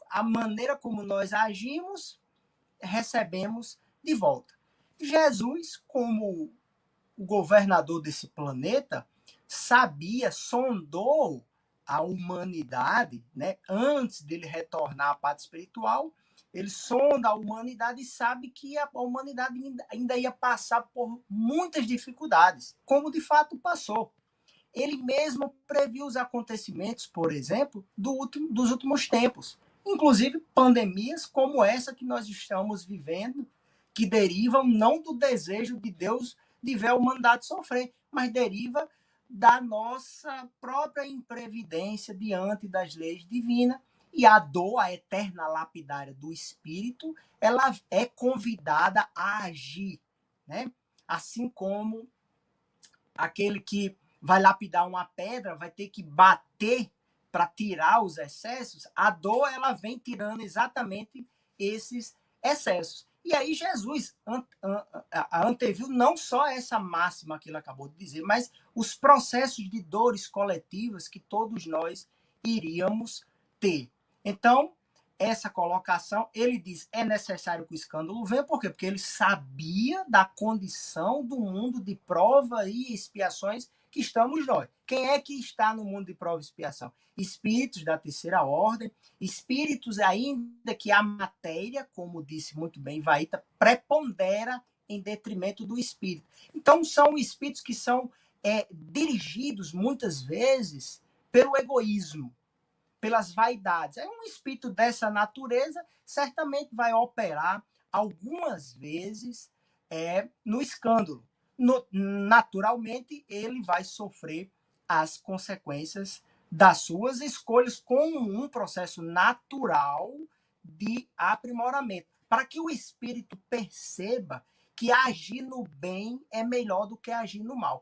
S3: A maneira como nós agimos, recebemos de volta. Jesus, como o governador desse planeta, sabia, sondou a humanidade, né? Antes dele retornar à pátria espiritual, ele sonda a humanidade e sabe que a humanidade ainda ia passar por muitas dificuldades, como de fato passou. Ele mesmo previu os acontecimentos, por exemplo, dos últimos tempos, inclusive pandemias como essa que nós estamos vivendo, que derivam não do desejo de Deus de ver a humanidade sofrer, mas deriva da nossa própria imprevidência diante das leis divinas. E a dor, a eterna lapidária do espírito, ela é convidada a agir, né? Assim como aquele que vai lapidar uma pedra vai ter que bater para tirar os excessos, a dor ela vem tirando exatamente esses excessos. E aí Jesus anteviu não só essa máxima que ele acabou de dizer, mas os processos de dores coletivas que todos nós iríamos ter. Então, essa colocação, ele diz, é necessário que o escândalo venha, por quê? Porque ele sabia da condição do mundo de prova e expiações que estamos nós. Quem é que está no mundo de prova e expiação? Espíritos da terceira ordem, espíritos ainda que a matéria, como disse muito bem Vaíta, prepondera em detrimento do espírito. Então, são espíritos que são dirigidos, muitas vezes, pelo egoísmo, pelas vaidades. Aí um espírito dessa natureza certamente vai operar algumas vezes no escândalo. Naturalmente, ele vai sofrer as consequências das suas escolhas como um processo natural de aprimoramento, para que o espírito perceba que agir no bem é melhor do que agir no mal.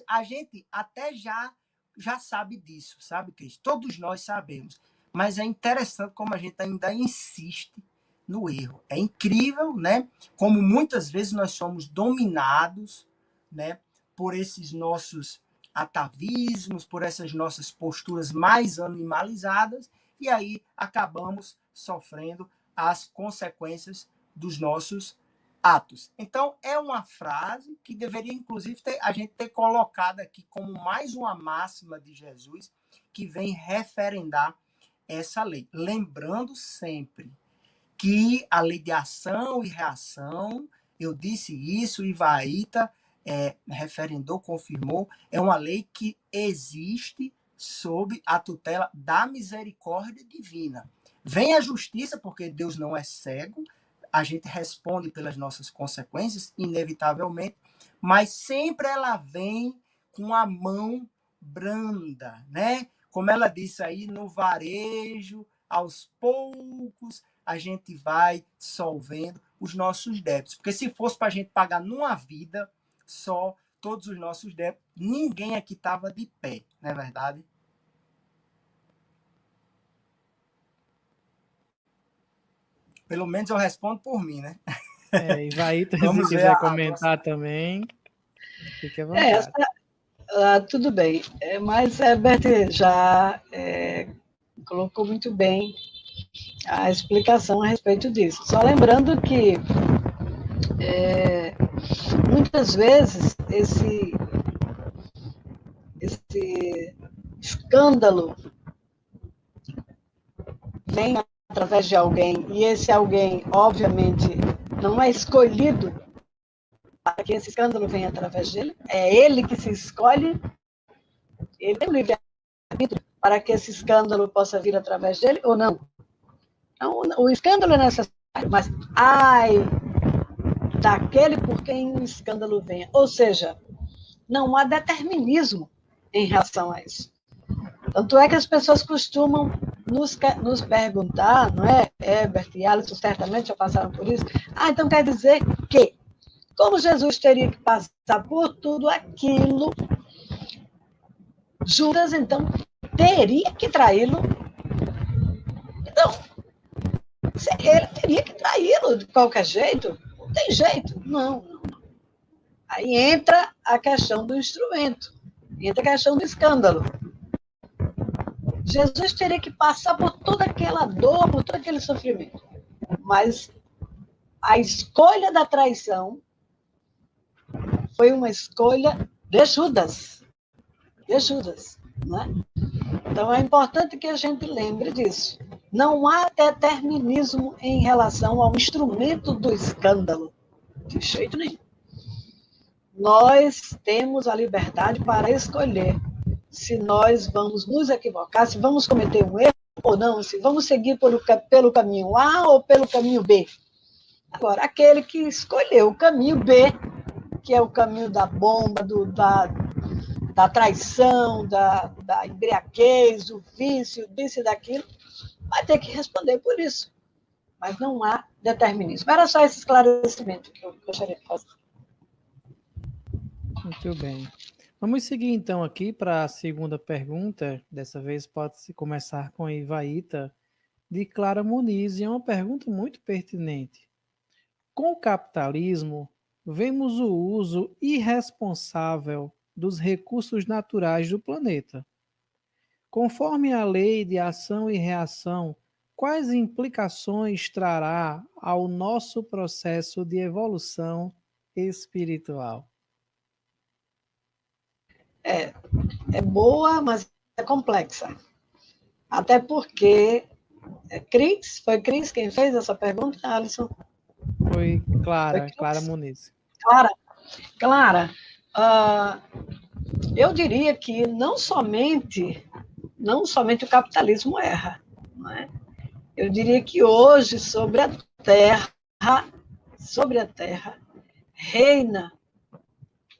S3: A gente até já sabe disso, sabe, Cris? Todos nós sabemos. Mas é interessante como a gente ainda insiste no erro. É incrível, né? Como muitas vezes nós somos dominados, né, por esses nossos atavismos, por essas nossas posturas mais animalizadas, e aí acabamos sofrendo as consequências dos nossos atos. Então, é uma frase que deveria, inclusive, a gente ter colocado aqui como mais uma máxima de Jesus que vem referendar essa lei. Lembrando sempre que a lei de ação e reação, eu disse isso, e Vaíta referendou, confirmou, é uma lei que existe sob a tutela da misericórdia divina. Vem a justiça, porque Deus não é cego, a gente responde pelas nossas consequências, inevitavelmente, mas sempre ela vem com a mão branda, né? Como ela disse aí, no varejo, aos poucos, a gente vai solvendo os nossos débitos. Porque se fosse para a gente pagar numa vida só todos os nossos débitos, ninguém aqui estava de pé, não é verdade? Pelo menos eu respondo por mim, né?
S1: E Vaíta, se
S3: Vamos ver
S1: quiser
S3: a
S1: comentar também, fique à vontade.
S2: Tudo bem, mas Herbert já colocou muito bem a explicação a respeito disso. Só lembrando que muitas vezes esse escândalo vem através de alguém, e esse alguém, obviamente, não é escolhido para que esse escândalo venha através dele, é ele que se escolhe, ele tem o livre-arbítrio para que esse escândalo possa vir através dele ou não. Então, o escândalo é necessário, mas daquele por quem o escândalo venha. Ou seja, não há determinismo em relação a isso. Tanto é que as pessoas costumam nos perguntar, não é? Herbert e Alisson certamente já passaram por isso. Então quer dizer que, como Jesus teria que passar por tudo aquilo, Judas, então, teria que traí-lo. Então, ele teria que traí-lo de qualquer jeito? Não tem jeito. Não. Aí entra a questão do instrumento, entra a questão do escândalo. Jesus teria que passar por toda aquela dor, por todo aquele sofrimento. Mas a escolha da traição foi uma escolha de Judas. De Judas, né? Então é importante que a gente lembre disso. Não há determinismo em relação ao instrumento do escândalo. De jeito nenhum. Nós temos a liberdade para escolher se nós vamos nos equivocar, se vamos cometer um erro ou não, se vamos seguir pelo caminho A ou pelo caminho B. Agora, aquele que escolheu o caminho B, que é o caminho da bomba, da traição, da embriaguez, do vício, disso e daquilo, vai ter que responder por isso. Mas não há determinismo. Era só esse esclarecimento que eu gostaria de fazer.
S1: Muito bem. Vamos seguir então aqui para a segunda pergunta. Dessa vez pode-se começar com a Ivaíta, de Clara Muniz, e é uma pergunta muito pertinente. Com o capitalismo, vemos o uso irresponsável dos recursos naturais do planeta. Conforme a lei de ação e reação quais implicações trará ao nosso processo de evolução espiritual?
S2: É boa, mas é complexa. Até porque foi Cris quem fez essa pergunta, Alisson?
S1: Foi
S2: Foi
S1: Clara
S2: Cris?
S1: Muniz.
S2: Clara, eu diria que não somente o capitalismo erra, não é? Eu diria que hoje sobre a terra reina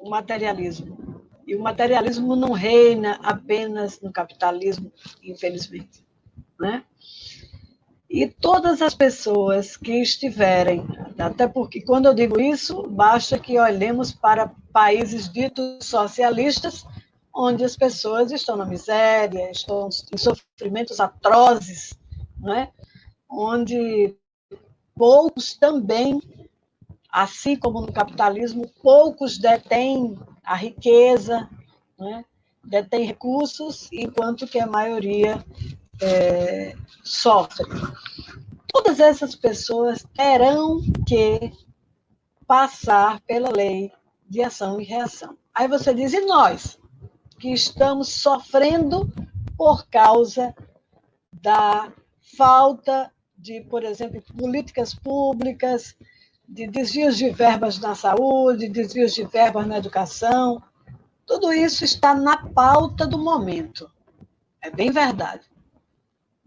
S2: o materialismo. E o materialismo não reina apenas no capitalismo, infelizmente, né? E todas as pessoas que estiverem, até porque quando eu digo isso, basta que olhemos para países ditos socialistas, onde as pessoas estão na miséria, estão em sofrimentos atrozes, não é? Onde poucos também, assim como no capitalismo, poucos detêm a riqueza, né? Detêm recursos, enquanto que a maioria sofre. Todas essas pessoas terão que passar pela lei de ação e reação. Aí você diz, e nós, que estamos sofrendo por causa da falta de, por exemplo, políticas públicas, de desvios de verbas na saúde, desvios de verbas na educação. Tudo isso está na pauta do momento. É bem verdade.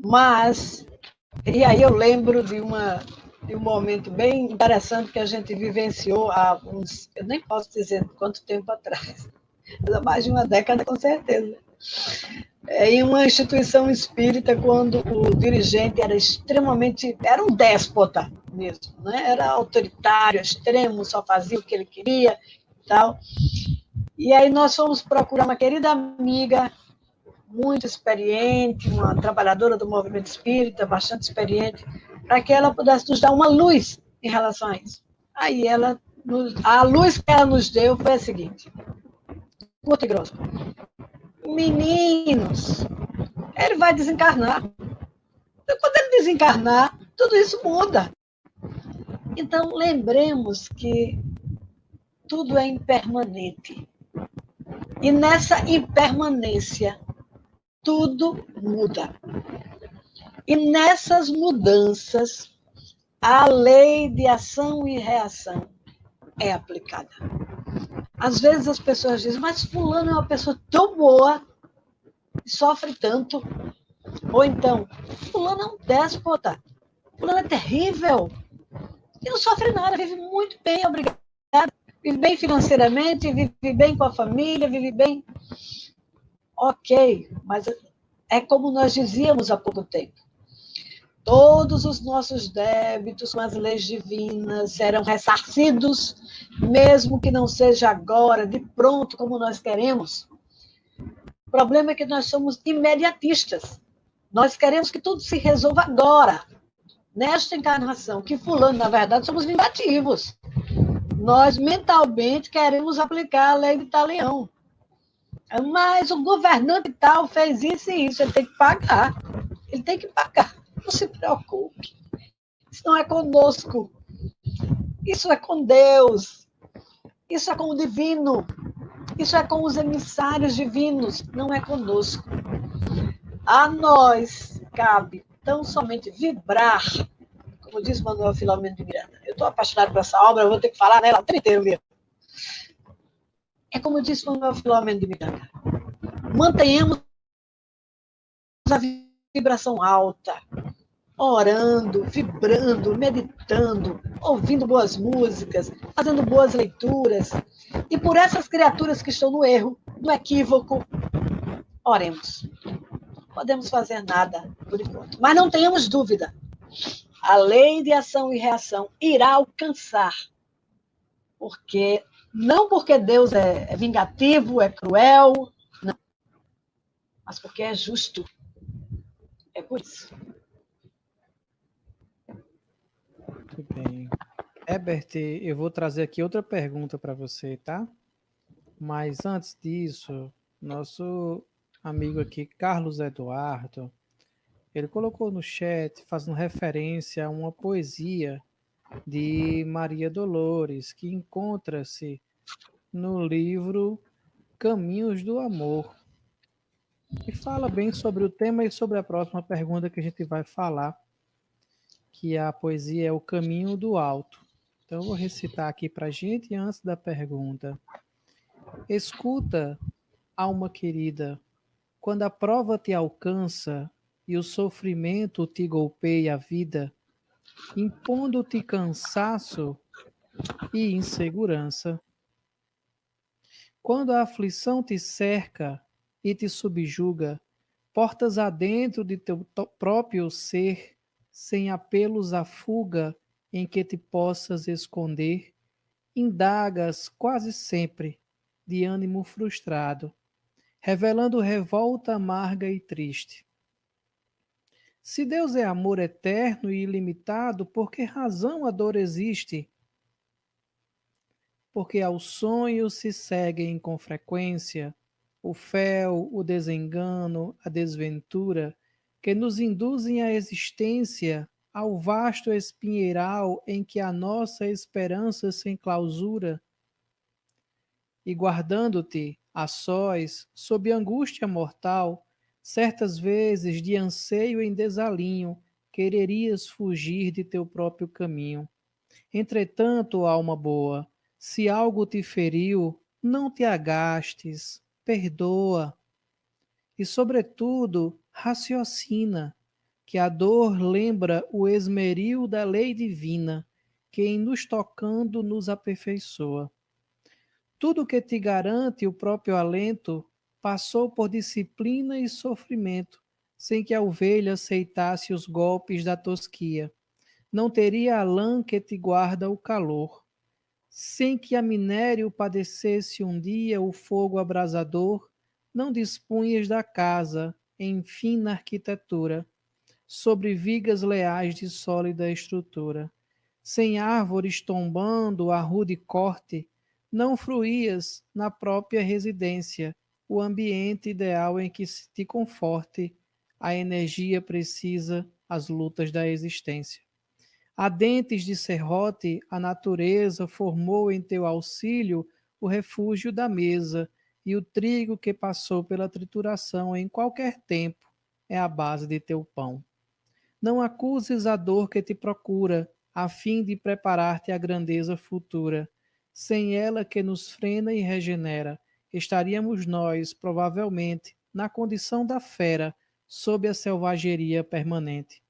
S2: Mas, e aí eu lembro de um momento bem interessante que a gente vivenciou há uns, eu nem posso dizer quanto tempo atrás, mas há mais de uma década, com certeza. Em uma instituição espírita, quando o dirigente era um déspota mesmo, né? Era autoritário, extremo, só fazia o que ele queria e tal. E aí nós fomos procurar uma querida amiga, muito experiente, uma trabalhadora do movimento espírita, bastante experiente, para que ela pudesse nos dar uma luz em relação a isso. Aí a luz que ela nos deu foi a seguinte, curta e grossa. Meninos, ele vai desencarnar. Quando ele desencarnar, tudo isso muda. Então, lembremos que tudo é impermanente. E nessa impermanência, tudo muda. E nessas mudanças, a lei de ação e reação é aplicada. Às vezes as pessoas dizem, mas fulano é uma pessoa tão boa, sofre tanto. Ou então, fulano é um déspota, fulano é terrível, e não sofre nada, vive muito bem, obrigada. Vive bem financeiramente, vive bem com a família, vive bem. Ok, mas é como nós dizíamos há pouco tempo. Todos os nossos débitos com as leis divinas serão ressarcidos, mesmo que não seja agora, de pronto, como nós queremos. O problema é que nós somos imediatistas. Nós queremos que tudo se resolva agora, nesta encarnação, que fulano, na verdade, somos vingativos. Nós, mentalmente, queremos aplicar a lei de Talião. Mas o governante tal fez isso e isso, ele tem que pagar. Ele tem que pagar. Não se preocupe. Isso não é conosco. Isso é com Deus. Isso é com o divino. Isso é com os emissários divinos. Não é conosco. A nós cabe tão somente vibrar, como diz Manuel Filomeno de Miranda. Eu estou apaixonado por essa obra, eu vou ter que falar nela o tempo inteiro mesmo. É como disse Manuel Filomeno de Miranda. Mantenhamos a vibração alta, orando, vibrando, meditando, ouvindo boas músicas, fazendo boas leituras. E por essas criaturas que estão no erro, no equívoco, oremos. Não podemos fazer nada por enquanto. Mas não tenhamos dúvida. A lei de ação e reação irá alcançar. Não porque Deus é vingativo, é cruel, não. Mas porque é justo. É por isso.
S1: Muito bem. Herbert, eu vou trazer aqui outra pergunta para você, tá? Mas antes disso, nosso amigo aqui, Carlos Eduardo, Ele colocou no chat, fazendo referência a uma poesia de Maria Dolores, que encontra-se no livro Caminhos do Amor, e fala bem sobre o tema e sobre a próxima pergunta que a gente vai falar, que a poesia é O Caminho do Alto. Então eu vou recitar aqui para a gente antes da pergunta. Escuta, alma querida, quando a prova te alcança e o sofrimento te golpeia a vida, impondo-te cansaço e insegurança. Quando a aflição te cerca e te subjuga, portas adentro de teu próprio ser, sem apelos à fuga em que te possas esconder, indagas quase sempre de ânimo frustrado, revelando revolta amarga e triste. Se Deus é amor eterno e ilimitado, por que razão a dor existe? Porque aos sonhos se seguem com frequência o fel, o desengano, a desventura, que nos induzem à existência, ao vasto espinheiral em que a nossa esperança se enclausura, e guardando-te a sós, sob angústia mortal, certas vezes de anseio em desalinho, quererias fugir de teu próprio caminho. Entretanto, alma boa, se algo te feriu, não te agastes, perdoa. E, sobretudo, raciocina, que a dor lembra o esmeril da lei divina, que em nos tocando nos aperfeiçoa. Tudo que te garante o próprio alento passou por disciplina e sofrimento, sem que a ovelha aceitasse os golpes da tosquia. Não teria a lã que te guarda o calor, sem que a minério padecesse um dia o fogo abrasador, não dispunhas da casa, em fina arquitetura, sobre vigas leais de sólida estrutura. Sem árvores tombando a rude corte, não fruías na própria residência o ambiente ideal em que se te conforte a energia precisa às lutas da existência. A dentes de serrote, a natureza formou em teu auxílio o refúgio da mesa, e o trigo que passou pela trituração em qualquer tempo é a base de teu pão. Não acuses a dor que te procura, a fim de preparar-te à grandeza futura. Sem ela que nos frena e regenera, estaríamos nós, provavelmente, na condição da fera, sob a selvageria permanente.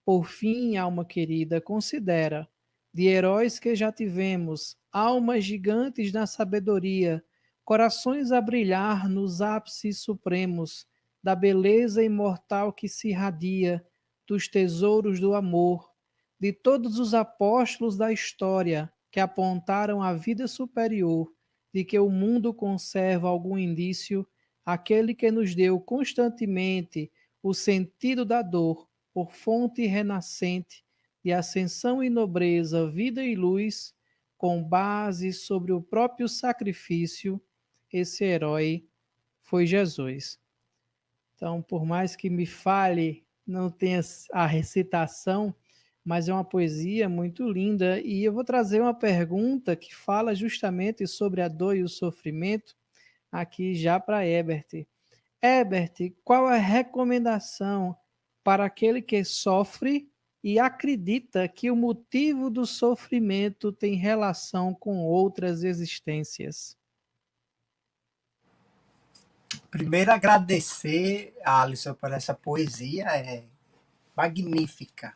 S1: Por fim, alma querida, considera, de heróis que já tivemos, almas gigantes na sabedoria, corações a brilhar nos ápices supremos, da beleza imortal que se irradia, dos tesouros do amor, de todos os apóstolos da história que apontaram a vida superior, de que o mundo conserva algum indício, aquele que nos deu constantemente o sentido da dor, por fonte renascente de ascensão e nobreza, vida e luz, com base sobre o próprio sacrifício, esse herói foi Jesus. Então, por mais que me fale, não tenha a recitação, mas é uma poesia muito linda, e eu vou trazer uma pergunta que fala justamente sobre a dor e o sofrimento, aqui já para Ebert. Ebert, qual a recomendação para aquele que sofre e acredita que o motivo do sofrimento tem relação com outras existências?
S3: Primeiro, agradecer a Alisson por essa poesia, é magnífica.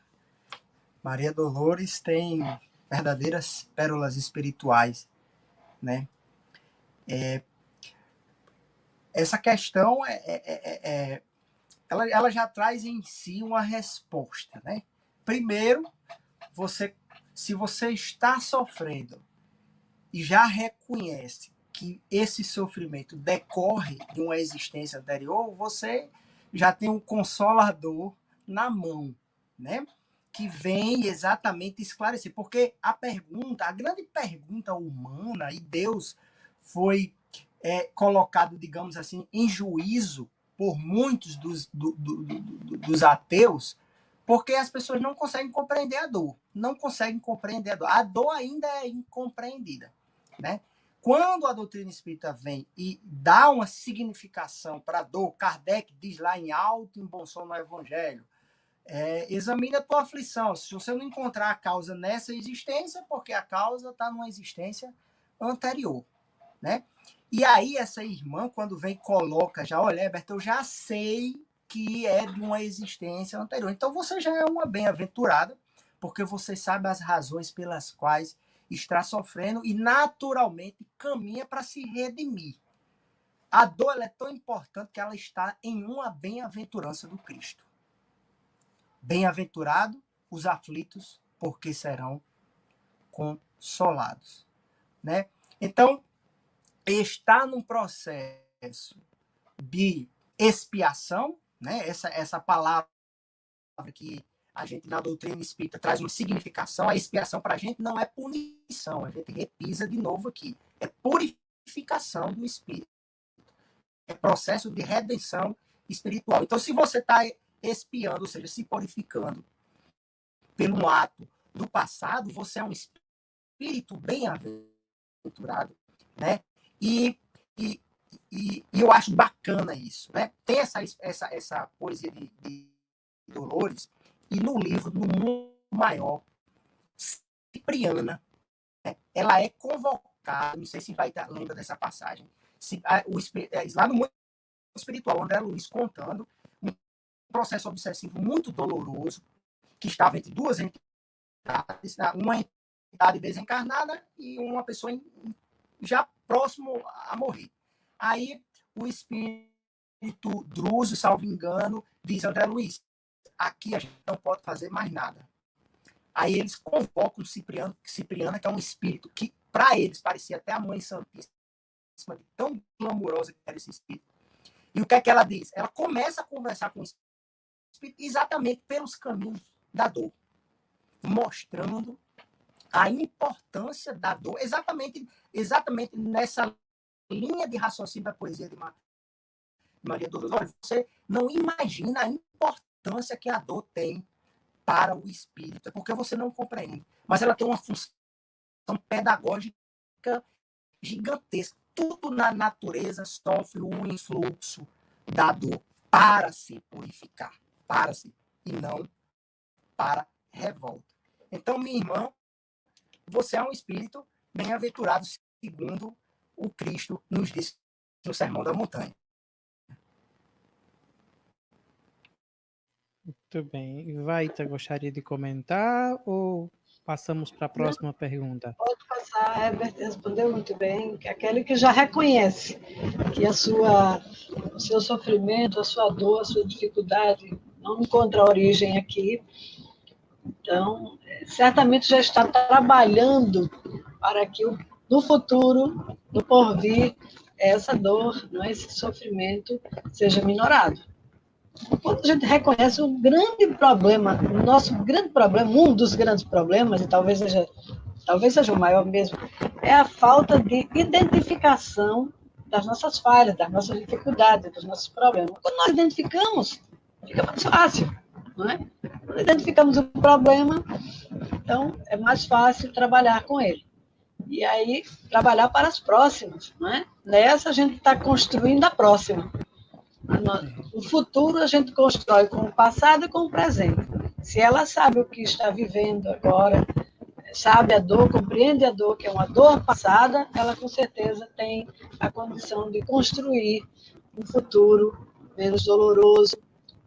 S3: Maria Dolores tem verdadeiras pérolas espirituais, né? Essa questão ela já traz em si uma resposta, né? Primeiro, se você está sofrendo e já reconhece que esse sofrimento decorre de uma existência anterior, você já tem um consolador na mão, né? Que vem exatamente esclarecer. Porque a grande pergunta humana, e Deus foi colocado, digamos assim, em juízo por muitos dos ateus, porque as pessoas não conseguem compreender a dor. Não conseguem compreender a dor. A dor ainda é incompreendida, né? Quando a doutrina espírita vem e dá uma significação para a dor, Kardec diz lá em Alto em Bom Som no Evangelho, examine a tua aflição. Se você não encontrar a causa nessa existência, porque a causa está numa existência anterior, né? E aí essa irmã, quando vem, coloca já, olha, Herbert, eu já sei que é de uma existência anterior. Então você já é uma bem-aventurada, porque você sabe as razões pelas quais está sofrendo e naturalmente caminha para se redimir. A dor ela é tão importante que ela está em uma bem-aventurança do Cristo. Bem-aventurado os aflitos, porque serão consolados, né? Então, está num processo de expiação, né? Essa palavra que a gente na doutrina espírita traz uma significação, a expiação para a gente não é punição, a gente repisa de novo aqui, é purificação do espírito, é processo de redenção espiritual. Então, se você está expiando, ou seja, se purificando pelo ato do passado, você é um espírito bem-aventurado, né? E eu acho bacana isso, né? Tem essa poesia de Dolores, e no livro, no Mundo Maior, Cipriana, né, ela é convocada, não sei se vai estar, lembra dessa passagem, lá no Mundo Espiritual, André Luiz contando um processo obsessivo muito doloroso, que estava entre duas entidades, uma entidade desencarnada e uma pessoa já próximo a morrer. Aí o espírito Druso, salvo engano, diz, André Luiz, aqui a gente não pode fazer mais nada. Aí eles convocam Cipriana, que é um espírito que, para eles, parecia até a Mãe Santíssima, de tão glamurosa que era esse espírito. E o que é que ela diz? Ela começa a conversar com o espírito exatamente pelos caminhos da dor, mostrando a importância da dor, exatamente nessa linha de raciocínio da poesia de Maria Dolores. Olha, você não imagina a importância que a dor tem para o espírito, porque você não compreende. Mas ela tem uma função pedagógica gigantesca. Tudo na natureza sofre um influxo da dor para se purificar, e não para revolta. Então, minha irmã, você é um espírito bem-aventurado, segundo o Cristo nos disse no Sermão da Montanha.
S1: Muito bem. Vaita, gostaria de comentar ou passamos para a próxima pergunta?
S2: Pode passar, a Herbert respondeu muito bem, que é aquele que já reconhece que o seu sofrimento, a sua dor, a sua dificuldade não encontra origem aqui. Então, certamente já está trabalhando para que no futuro, no porvir, essa dor, esse sofrimento seja minorado. Quando a gente reconhece o grande problema, o nosso grande problema, um dos grandes problemas, e talvez seja o maior mesmo, é a falta de identificação das nossas falhas, das nossas dificuldades, dos nossos problemas. Quando nós identificamos, fica mais fácil, não é? Quando identificamos o problema, então é mais fácil trabalhar com ele. E aí, trabalhar para as próximas, não é? Nessa a gente está construindo a próxima. O futuro a gente constrói com o passado e com o presente. Se ela sabe o que está vivendo agora, sabe a dor, compreende a dor, que é uma dor passada, ela com certeza tem a condição de construir um futuro menos doloroso,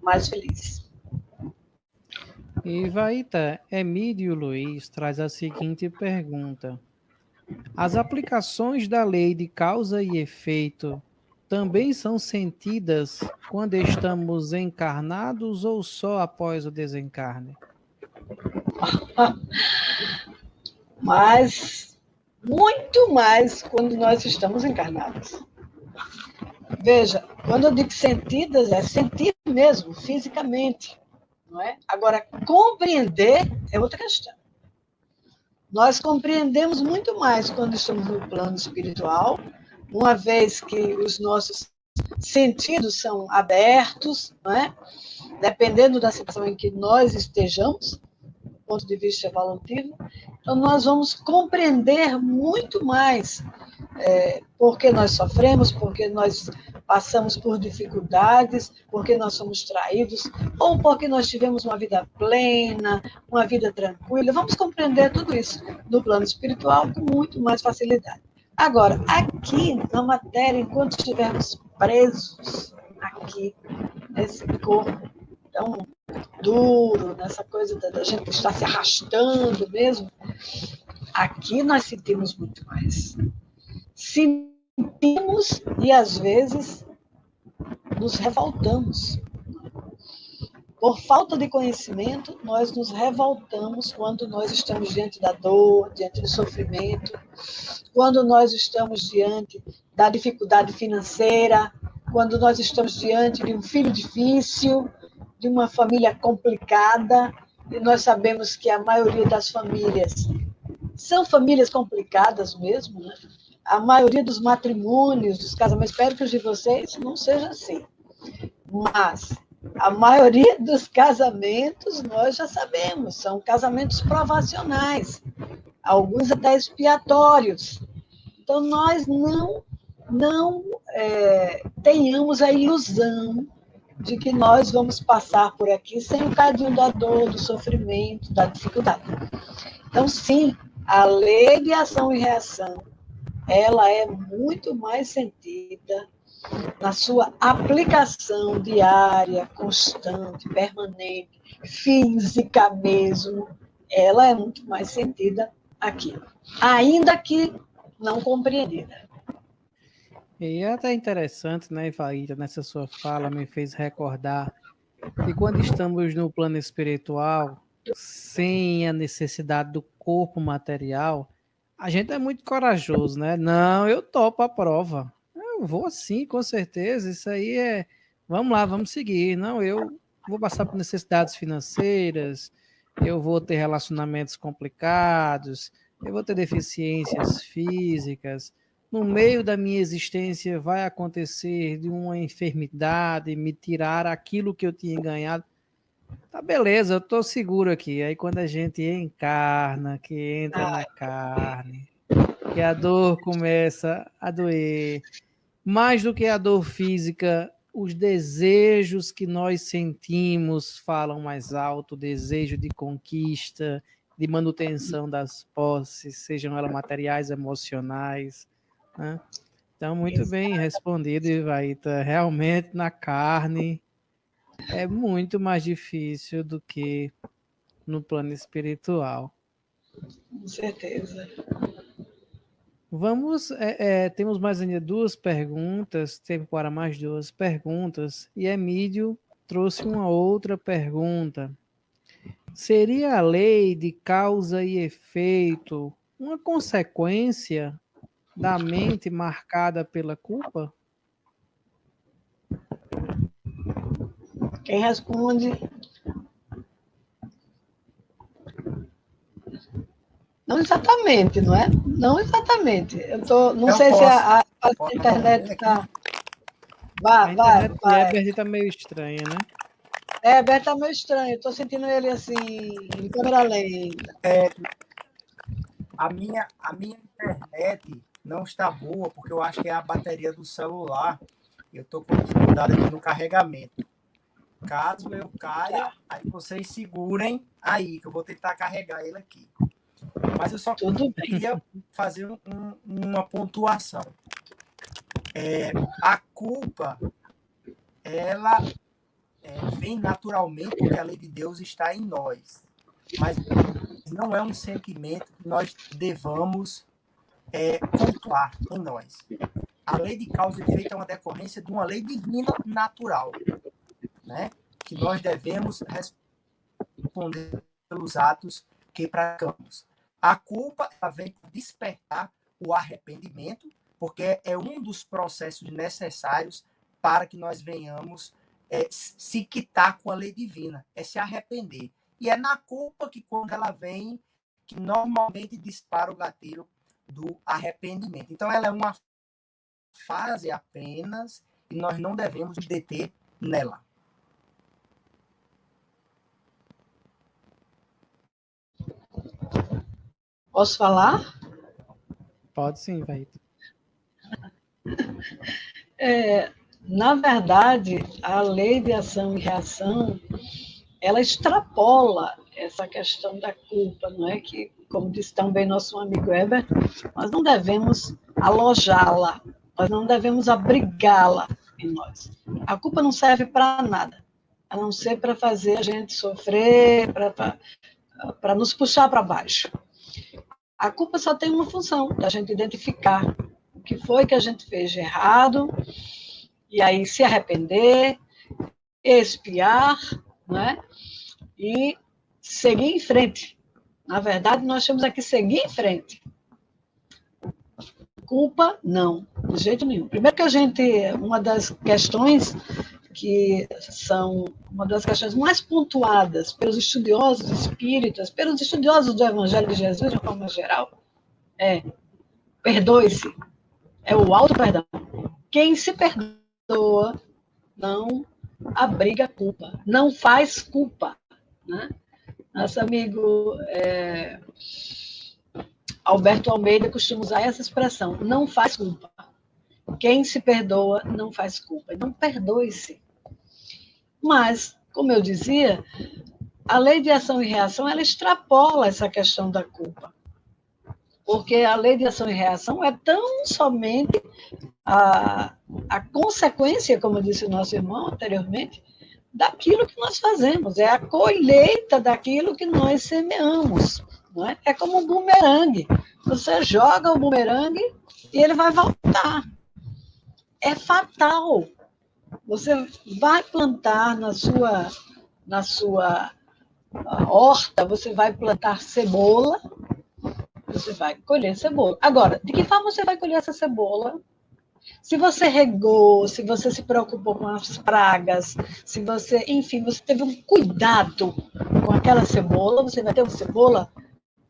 S2: mais feliz.
S1: E Vaita, Emílio Luiz traz a seguinte pergunta: as aplicações da lei de causa e efeito também são sentidas quando estamos encarnados ou só após o desencarne?
S2: Mas muito mais quando nós estamos encarnados. Veja, quando eu digo sentidas, é sentir mesmo, fisicamente. Não é? Agora, compreender é outra questão. Nós compreendemos muito mais quando estamos no plano espiritual, uma vez que os nossos sentidos são abertos, não é? Dependendo da situação em que nós estejamos, do ponto de vista evolutivo, então nós vamos compreender muito mais porque nós sofremos, porque nós passamos por dificuldades, porque nós somos traídos, ou porque nós tivemos uma vida plena, uma vida tranquila. Vamos compreender tudo isso no plano espiritual com muito mais facilidade. Agora, aqui na matéria, enquanto estivermos presos aqui, nesse corpo tão duro, nessa coisa da gente estar se arrastando mesmo, aqui nós sentimos muito mais. Sentimos e, às vezes, nos revoltamos. Por falta de conhecimento, nós nos revoltamos quando nós estamos diante da dor, diante do sofrimento, quando nós estamos diante da dificuldade financeira, quando nós estamos diante de um filho difícil, de uma família complicada, e nós sabemos que a maioria das famílias são famílias complicadas mesmo, né? A maioria dos matrimônios, dos casamentos, espero que os de vocês não seja assim. Mas a maioria dos casamentos, nós já sabemos, são casamentos provacionais, alguns até expiatórios. Então, nós não tenhamos a ilusão de que nós vamos passar por aqui sem o cadinho da dor, do sofrimento, da dificuldade. Então, sim, a lei de ação e reação, ela é muito mais sentida na sua aplicação diária, constante, permanente, física mesmo. Ela é muito mais sentida aqui, ainda que não compreendida.
S1: E é até interessante, né, Ivaíra, nessa sua fala me fez recordar que quando estamos no plano espiritual, sem a necessidade do corpo material, a gente é muito corajoso, né? Não, eu topo a prova. Eu vou sim, com certeza. Isso aí é. Vamos lá, vamos seguir. Não, eu vou passar por necessidades financeiras, eu vou ter relacionamentos complicados, eu vou ter deficiências físicas. No meio da minha existência vai acontecer de uma enfermidade, me tirar aquilo que eu tinha ganhado. Tá, beleza, eu tô seguro aqui. Aí quando a gente encarna, que entra na carne, que a dor começa a doer, mais do que a dor física, os desejos que nós sentimos falam mais alto, o desejo de conquista, de manutenção das posses, sejam elas materiais, emocionais, né? Então, muito bem respondido, Ivaíta. Realmente, na carne, é muito mais difícil do que no plano espiritual.
S2: Com certeza.
S1: Vamos, temos mais ainda duas perguntas, tempo para mais duas perguntas, e Emílio trouxe uma outra pergunta. Seria a lei de causa e efeito uma consequência da mente marcada pela culpa?
S2: Quem responde? Não exatamente, não é? Não exatamente. Não sei se a internet está.
S1: A internet do Herbert está meio estranha, né?
S2: Herbert está meio estranho. Estou sentindo ele assim, em câmera lenta.
S3: A minha internet não está boa, porque eu acho que é a bateria do celular. Eu estou com dificuldade aqui no carregamento. Caso eu caia, aí vocês segurem aí, que eu vou tentar carregar ele aqui. Mas eu só queria fazer uma pontuação. A culpa, ela vem naturalmente porque a lei de Deus está em nós. Mas não é um sentimento que nós devamos pontuar em nós. A lei de causa e efeito é uma decorrência de uma lei divina natural, né? Que nós devemos responder pelos atos que praticamos. A culpa ela vem despertar o arrependimento, porque é um dos processos necessários para que nós venhamos se quitar com a lei divina, é se arrepender. E é na culpa que, quando ela vem, que normalmente dispara o gatilho do arrependimento. Então, ela é uma fase apenas e nós não devemos nos deter nela.
S2: Posso falar?
S1: Pode sim, vai.
S2: Na verdade, a lei de ação e reação, ela extrapola essa questão da culpa, não é? Que, como disse também nosso amigo Herbert, nós não devemos alojá-la, nós não devemos abrigá-la em nós. A culpa não serve para nada, a não ser para fazer a gente sofrer, para nos puxar para baixo. A culpa só tem uma função, da gente identificar o que foi que a gente fez de errado, e aí se arrepender, expiar, né? E seguir em frente. Na verdade, nós temos aqui seguir em frente. Culpa, não, de jeito nenhum. Primeiro que uma das questões que são uma das questões mais pontuadas pelos estudiosos espíritas, pelos estudiosos do Evangelho de Jesus, de uma forma geral, perdoe-se, é o auto-perdão. Quem se perdoa não abriga culpa, não faz culpa, né? Nosso amigo Alberto Almeida costuma usar essa expressão, não faz culpa. Quem se perdoa não faz culpa. Então, perdoe-se. Mas, como eu dizia, a lei de ação e reação, ela extrapola essa questão da culpa. Porque a lei de ação e reação é tão somente a consequência, como disse o nosso irmão anteriormente, daquilo que nós fazemos, é a colheita daquilo que nós semeamos. Não é? É como um bumerangue. Você joga o bumerangue e ele vai voltar. É fatal. Você vai plantar na sua horta, você vai plantar cebola, você vai colher cebola. Agora, de que forma você vai colher essa cebola? Se você regou, se você se preocupou com as pragas, se você, enfim, você teve um cuidado com aquela cebola, você vai ter uma cebola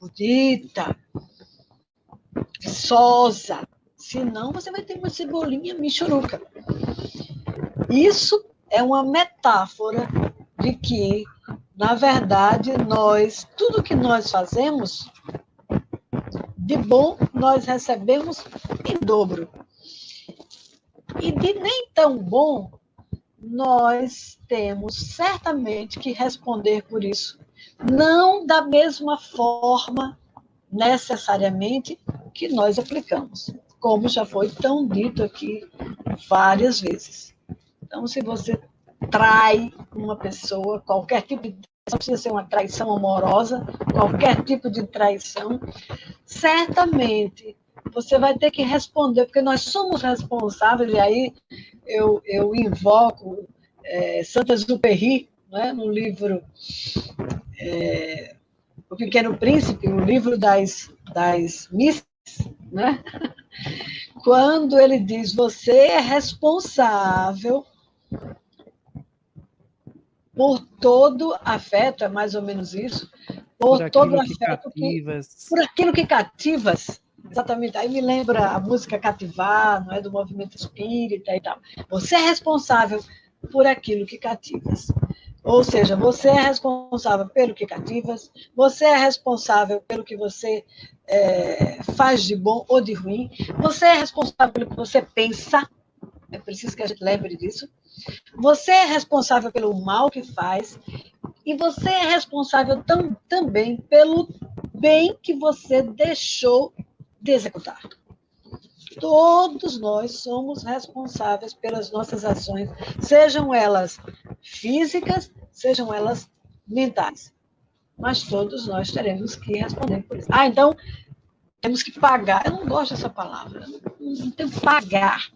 S2: bonita, viçosa. Senão, você vai ter uma cebolinha michuruca. Isso é uma metáfora de que, na verdade, tudo que nós fazemos, de bom, nós recebemos em dobro. E de nem tão bom, nós temos certamente que responder por isso. Não da mesma forma, necessariamente, que nós aplicamos, como já foi tão dito aqui várias vezes. Então, se você trai uma pessoa, qualquer tipo de traição, precisa ser uma traição amorosa, qualquer tipo de traição, certamente você vai ter que responder, porque nós somos responsáveis, e aí eu invoco Saint-Exupéry, né, no livro O Pequeno Príncipe, o livro das missas, né? Quando ele diz, você é responsável por todo afeto, é mais ou menos isso, por todo afeto por aquilo que cativas. Exatamente, aí me lembra a música Cativar, não é, do movimento espírita e tal. Você é responsável por aquilo que cativas. Ou seja, você é responsável pelo que cativas, você é responsável pelo que você faz de bom ou de ruim, você é responsável pelo que você pensa, é preciso que a gente lembre disso, você é responsável pelo mal que faz, e você é responsável também pelo bem que você deixou de executar. Todos nós somos responsáveis pelas nossas ações, sejam elas físicas, sejam elas mentais. Mas todos nós teremos que responder por isso. Então, temos que pagar. Eu não gosto dessa palavra. Eu não tenho que pagar.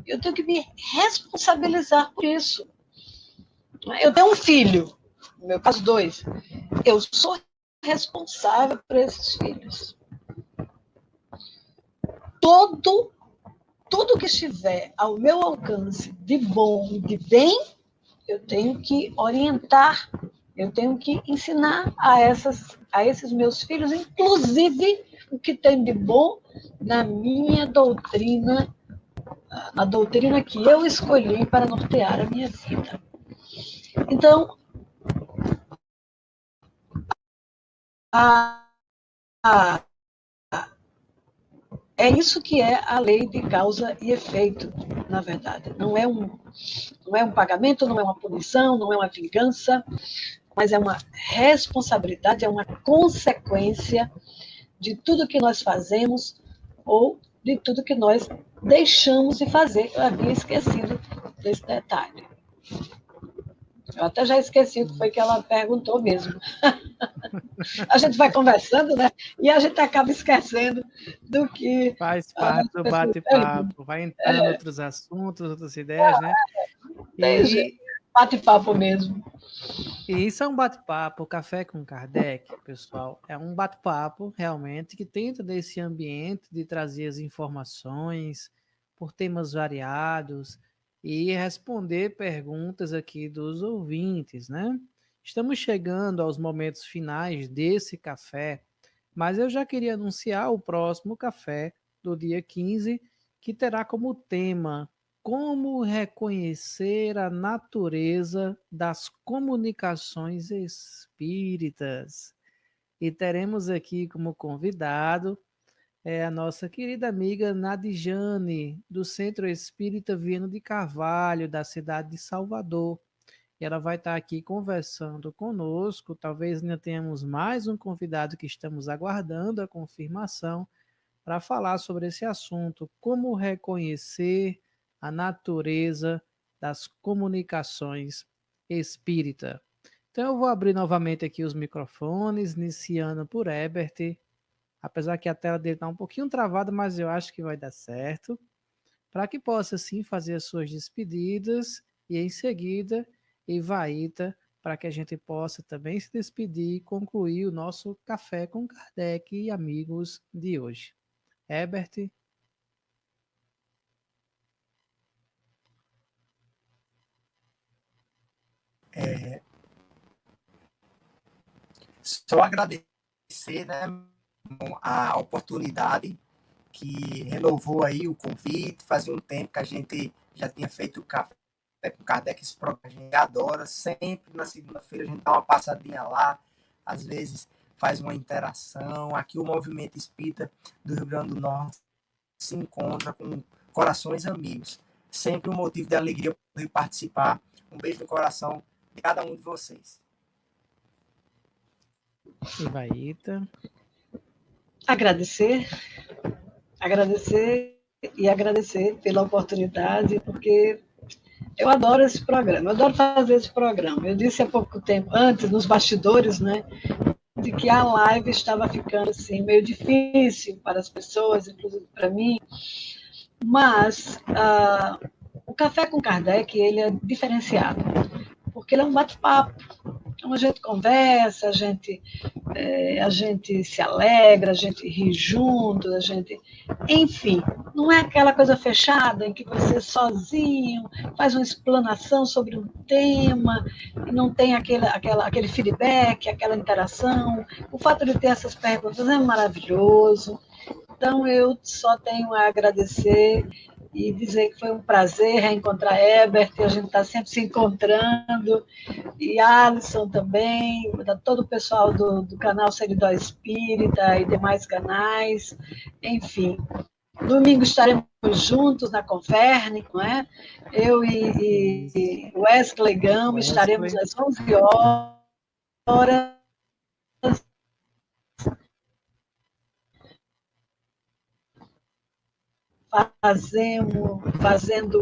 S2: Eu tenho que me responsabilizar por isso. Eu tenho um filho, no meu caso, 2. Eu sou responsável por esses filhos. Tudo que estiver ao meu alcance de bom e de bem, eu tenho que orientar, eu tenho que ensinar a esses meus filhos, inclusive o que tem de bom na minha doutrina, a doutrina que eu escolhi para nortear a minha vida. Então, é isso que é a lei de causa e efeito, na verdade. Não é um pagamento, não é uma punição, não é uma vingança, mas é uma responsabilidade, é uma consequência de tudo que nós fazemos ou de tudo que nós deixamos de fazer. Eu havia esquecido desse detalhe. Eu até já esqueci o que foi que ela perguntou mesmo. A gente vai conversando, né? E a gente acaba esquecendo do que
S1: Faz
S2: as
S1: parte do
S2: pessoas perguntam.
S1: bate-papo, vai entrando outros assuntos, outras ideias, né?
S2: Tem jeito,
S1: E,
S2: bate-papo mesmo.
S1: e isso é um bate-papo, o Café com Kardec, pessoal, é um bate-papo realmente que tenta desse ambiente de trazer as informações por temas variados e responder perguntas aqui dos ouvintes, né? Estamos chegando aos momentos finais desse café, mas eu já queria anunciar o próximo café do dia 15, que terá como tema como reconhecer a natureza das comunicações espíritas. E teremos aqui como convidado a nossa querida amiga Nadijane, do Centro Espírita Viano de Carvalho, da cidade de Salvador. E ela vai estar aqui conversando conosco. Talvez ainda tenhamos mais um convidado que estamos aguardando a confirmação para falar sobre esse assunto, como reconhecer a natureza das comunicações espírita. Então eu vou abrir novamente aqui os microfones, iniciando por Herbert, apesar que a tela dele está um pouquinho travada, mas eu acho que vai dar certo, para que possa sim fazer as suas despedidas e em seguida Ivaíta, para que a gente possa também se despedir e concluir o nosso Café com Kardec e amigos de hoje. Herbert.
S3: Só agradecer, né, a oportunidade que renovou aí o convite. Fazia um tempo que a gente já tinha feito o Café com Kardec, esse programa que a gente adora. Sempre na segunda-feira a gente dá uma passadinha lá, às vezes faz uma interação. Aqui o Movimento Espírita do Rio Grande do Norte se encontra com corações amigos. Sempre um motivo de alegria poder participar. Um beijo no coração de cada um de vocês.
S1: Ivaíta.
S2: Agradecer e agradecer pela oportunidade, porque eu adoro esse programa, eu adoro fazer esse programa. Eu disse há pouco tempo, antes, nos bastidores, né, de que a live estava ficando assim, meio difícil para as pessoas, inclusive para mim, mas o Café com Kardec ele é diferenciado, porque ele é um bate-papo. Então a gente conversa, a gente se alegra, a gente ri junto, enfim, não é aquela coisa fechada em que você sozinho faz uma explanação sobre um tema e não tem aquele feedback, aquela interação. O fato de ter essas perguntas é maravilhoso. Então, eu só tenho a agradecer e dizer que foi um prazer reencontrar Herbert, a gente está sempre se encontrando, e Alisson também, todo o pessoal do canal Seridó Espírita e demais canais, enfim. Domingo estaremos juntos na Conferne, não é? Eu e Wesley Gama estaremos às 11 horas fazendo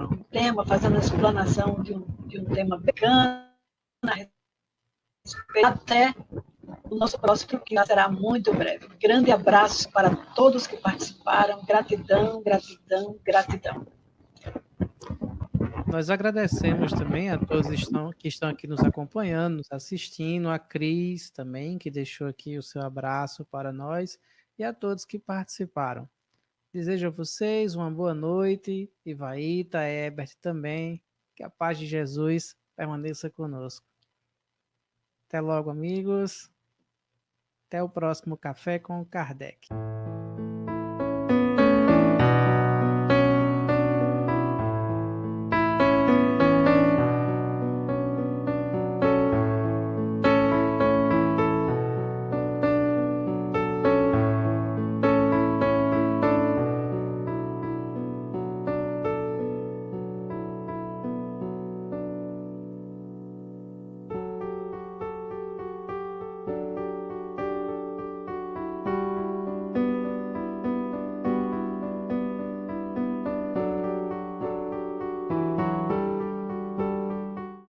S2: um tema, fazendo a explanação de um tema bacana, até o nosso próximo, que será muito breve. Grande abraço para todos que participaram. Gratidão, gratidão, gratidão.
S1: Nós agradecemos também a todos que estão aqui nos acompanhando, nos assistindo, a Cris também, que deixou aqui o seu abraço para nós, e a todos que participaram. Desejo a vocês uma boa noite, Ivaíta, Herbert também, que a paz de Jesus permaneça conosco. Até logo, amigos. Até o próximo Café com Kardec.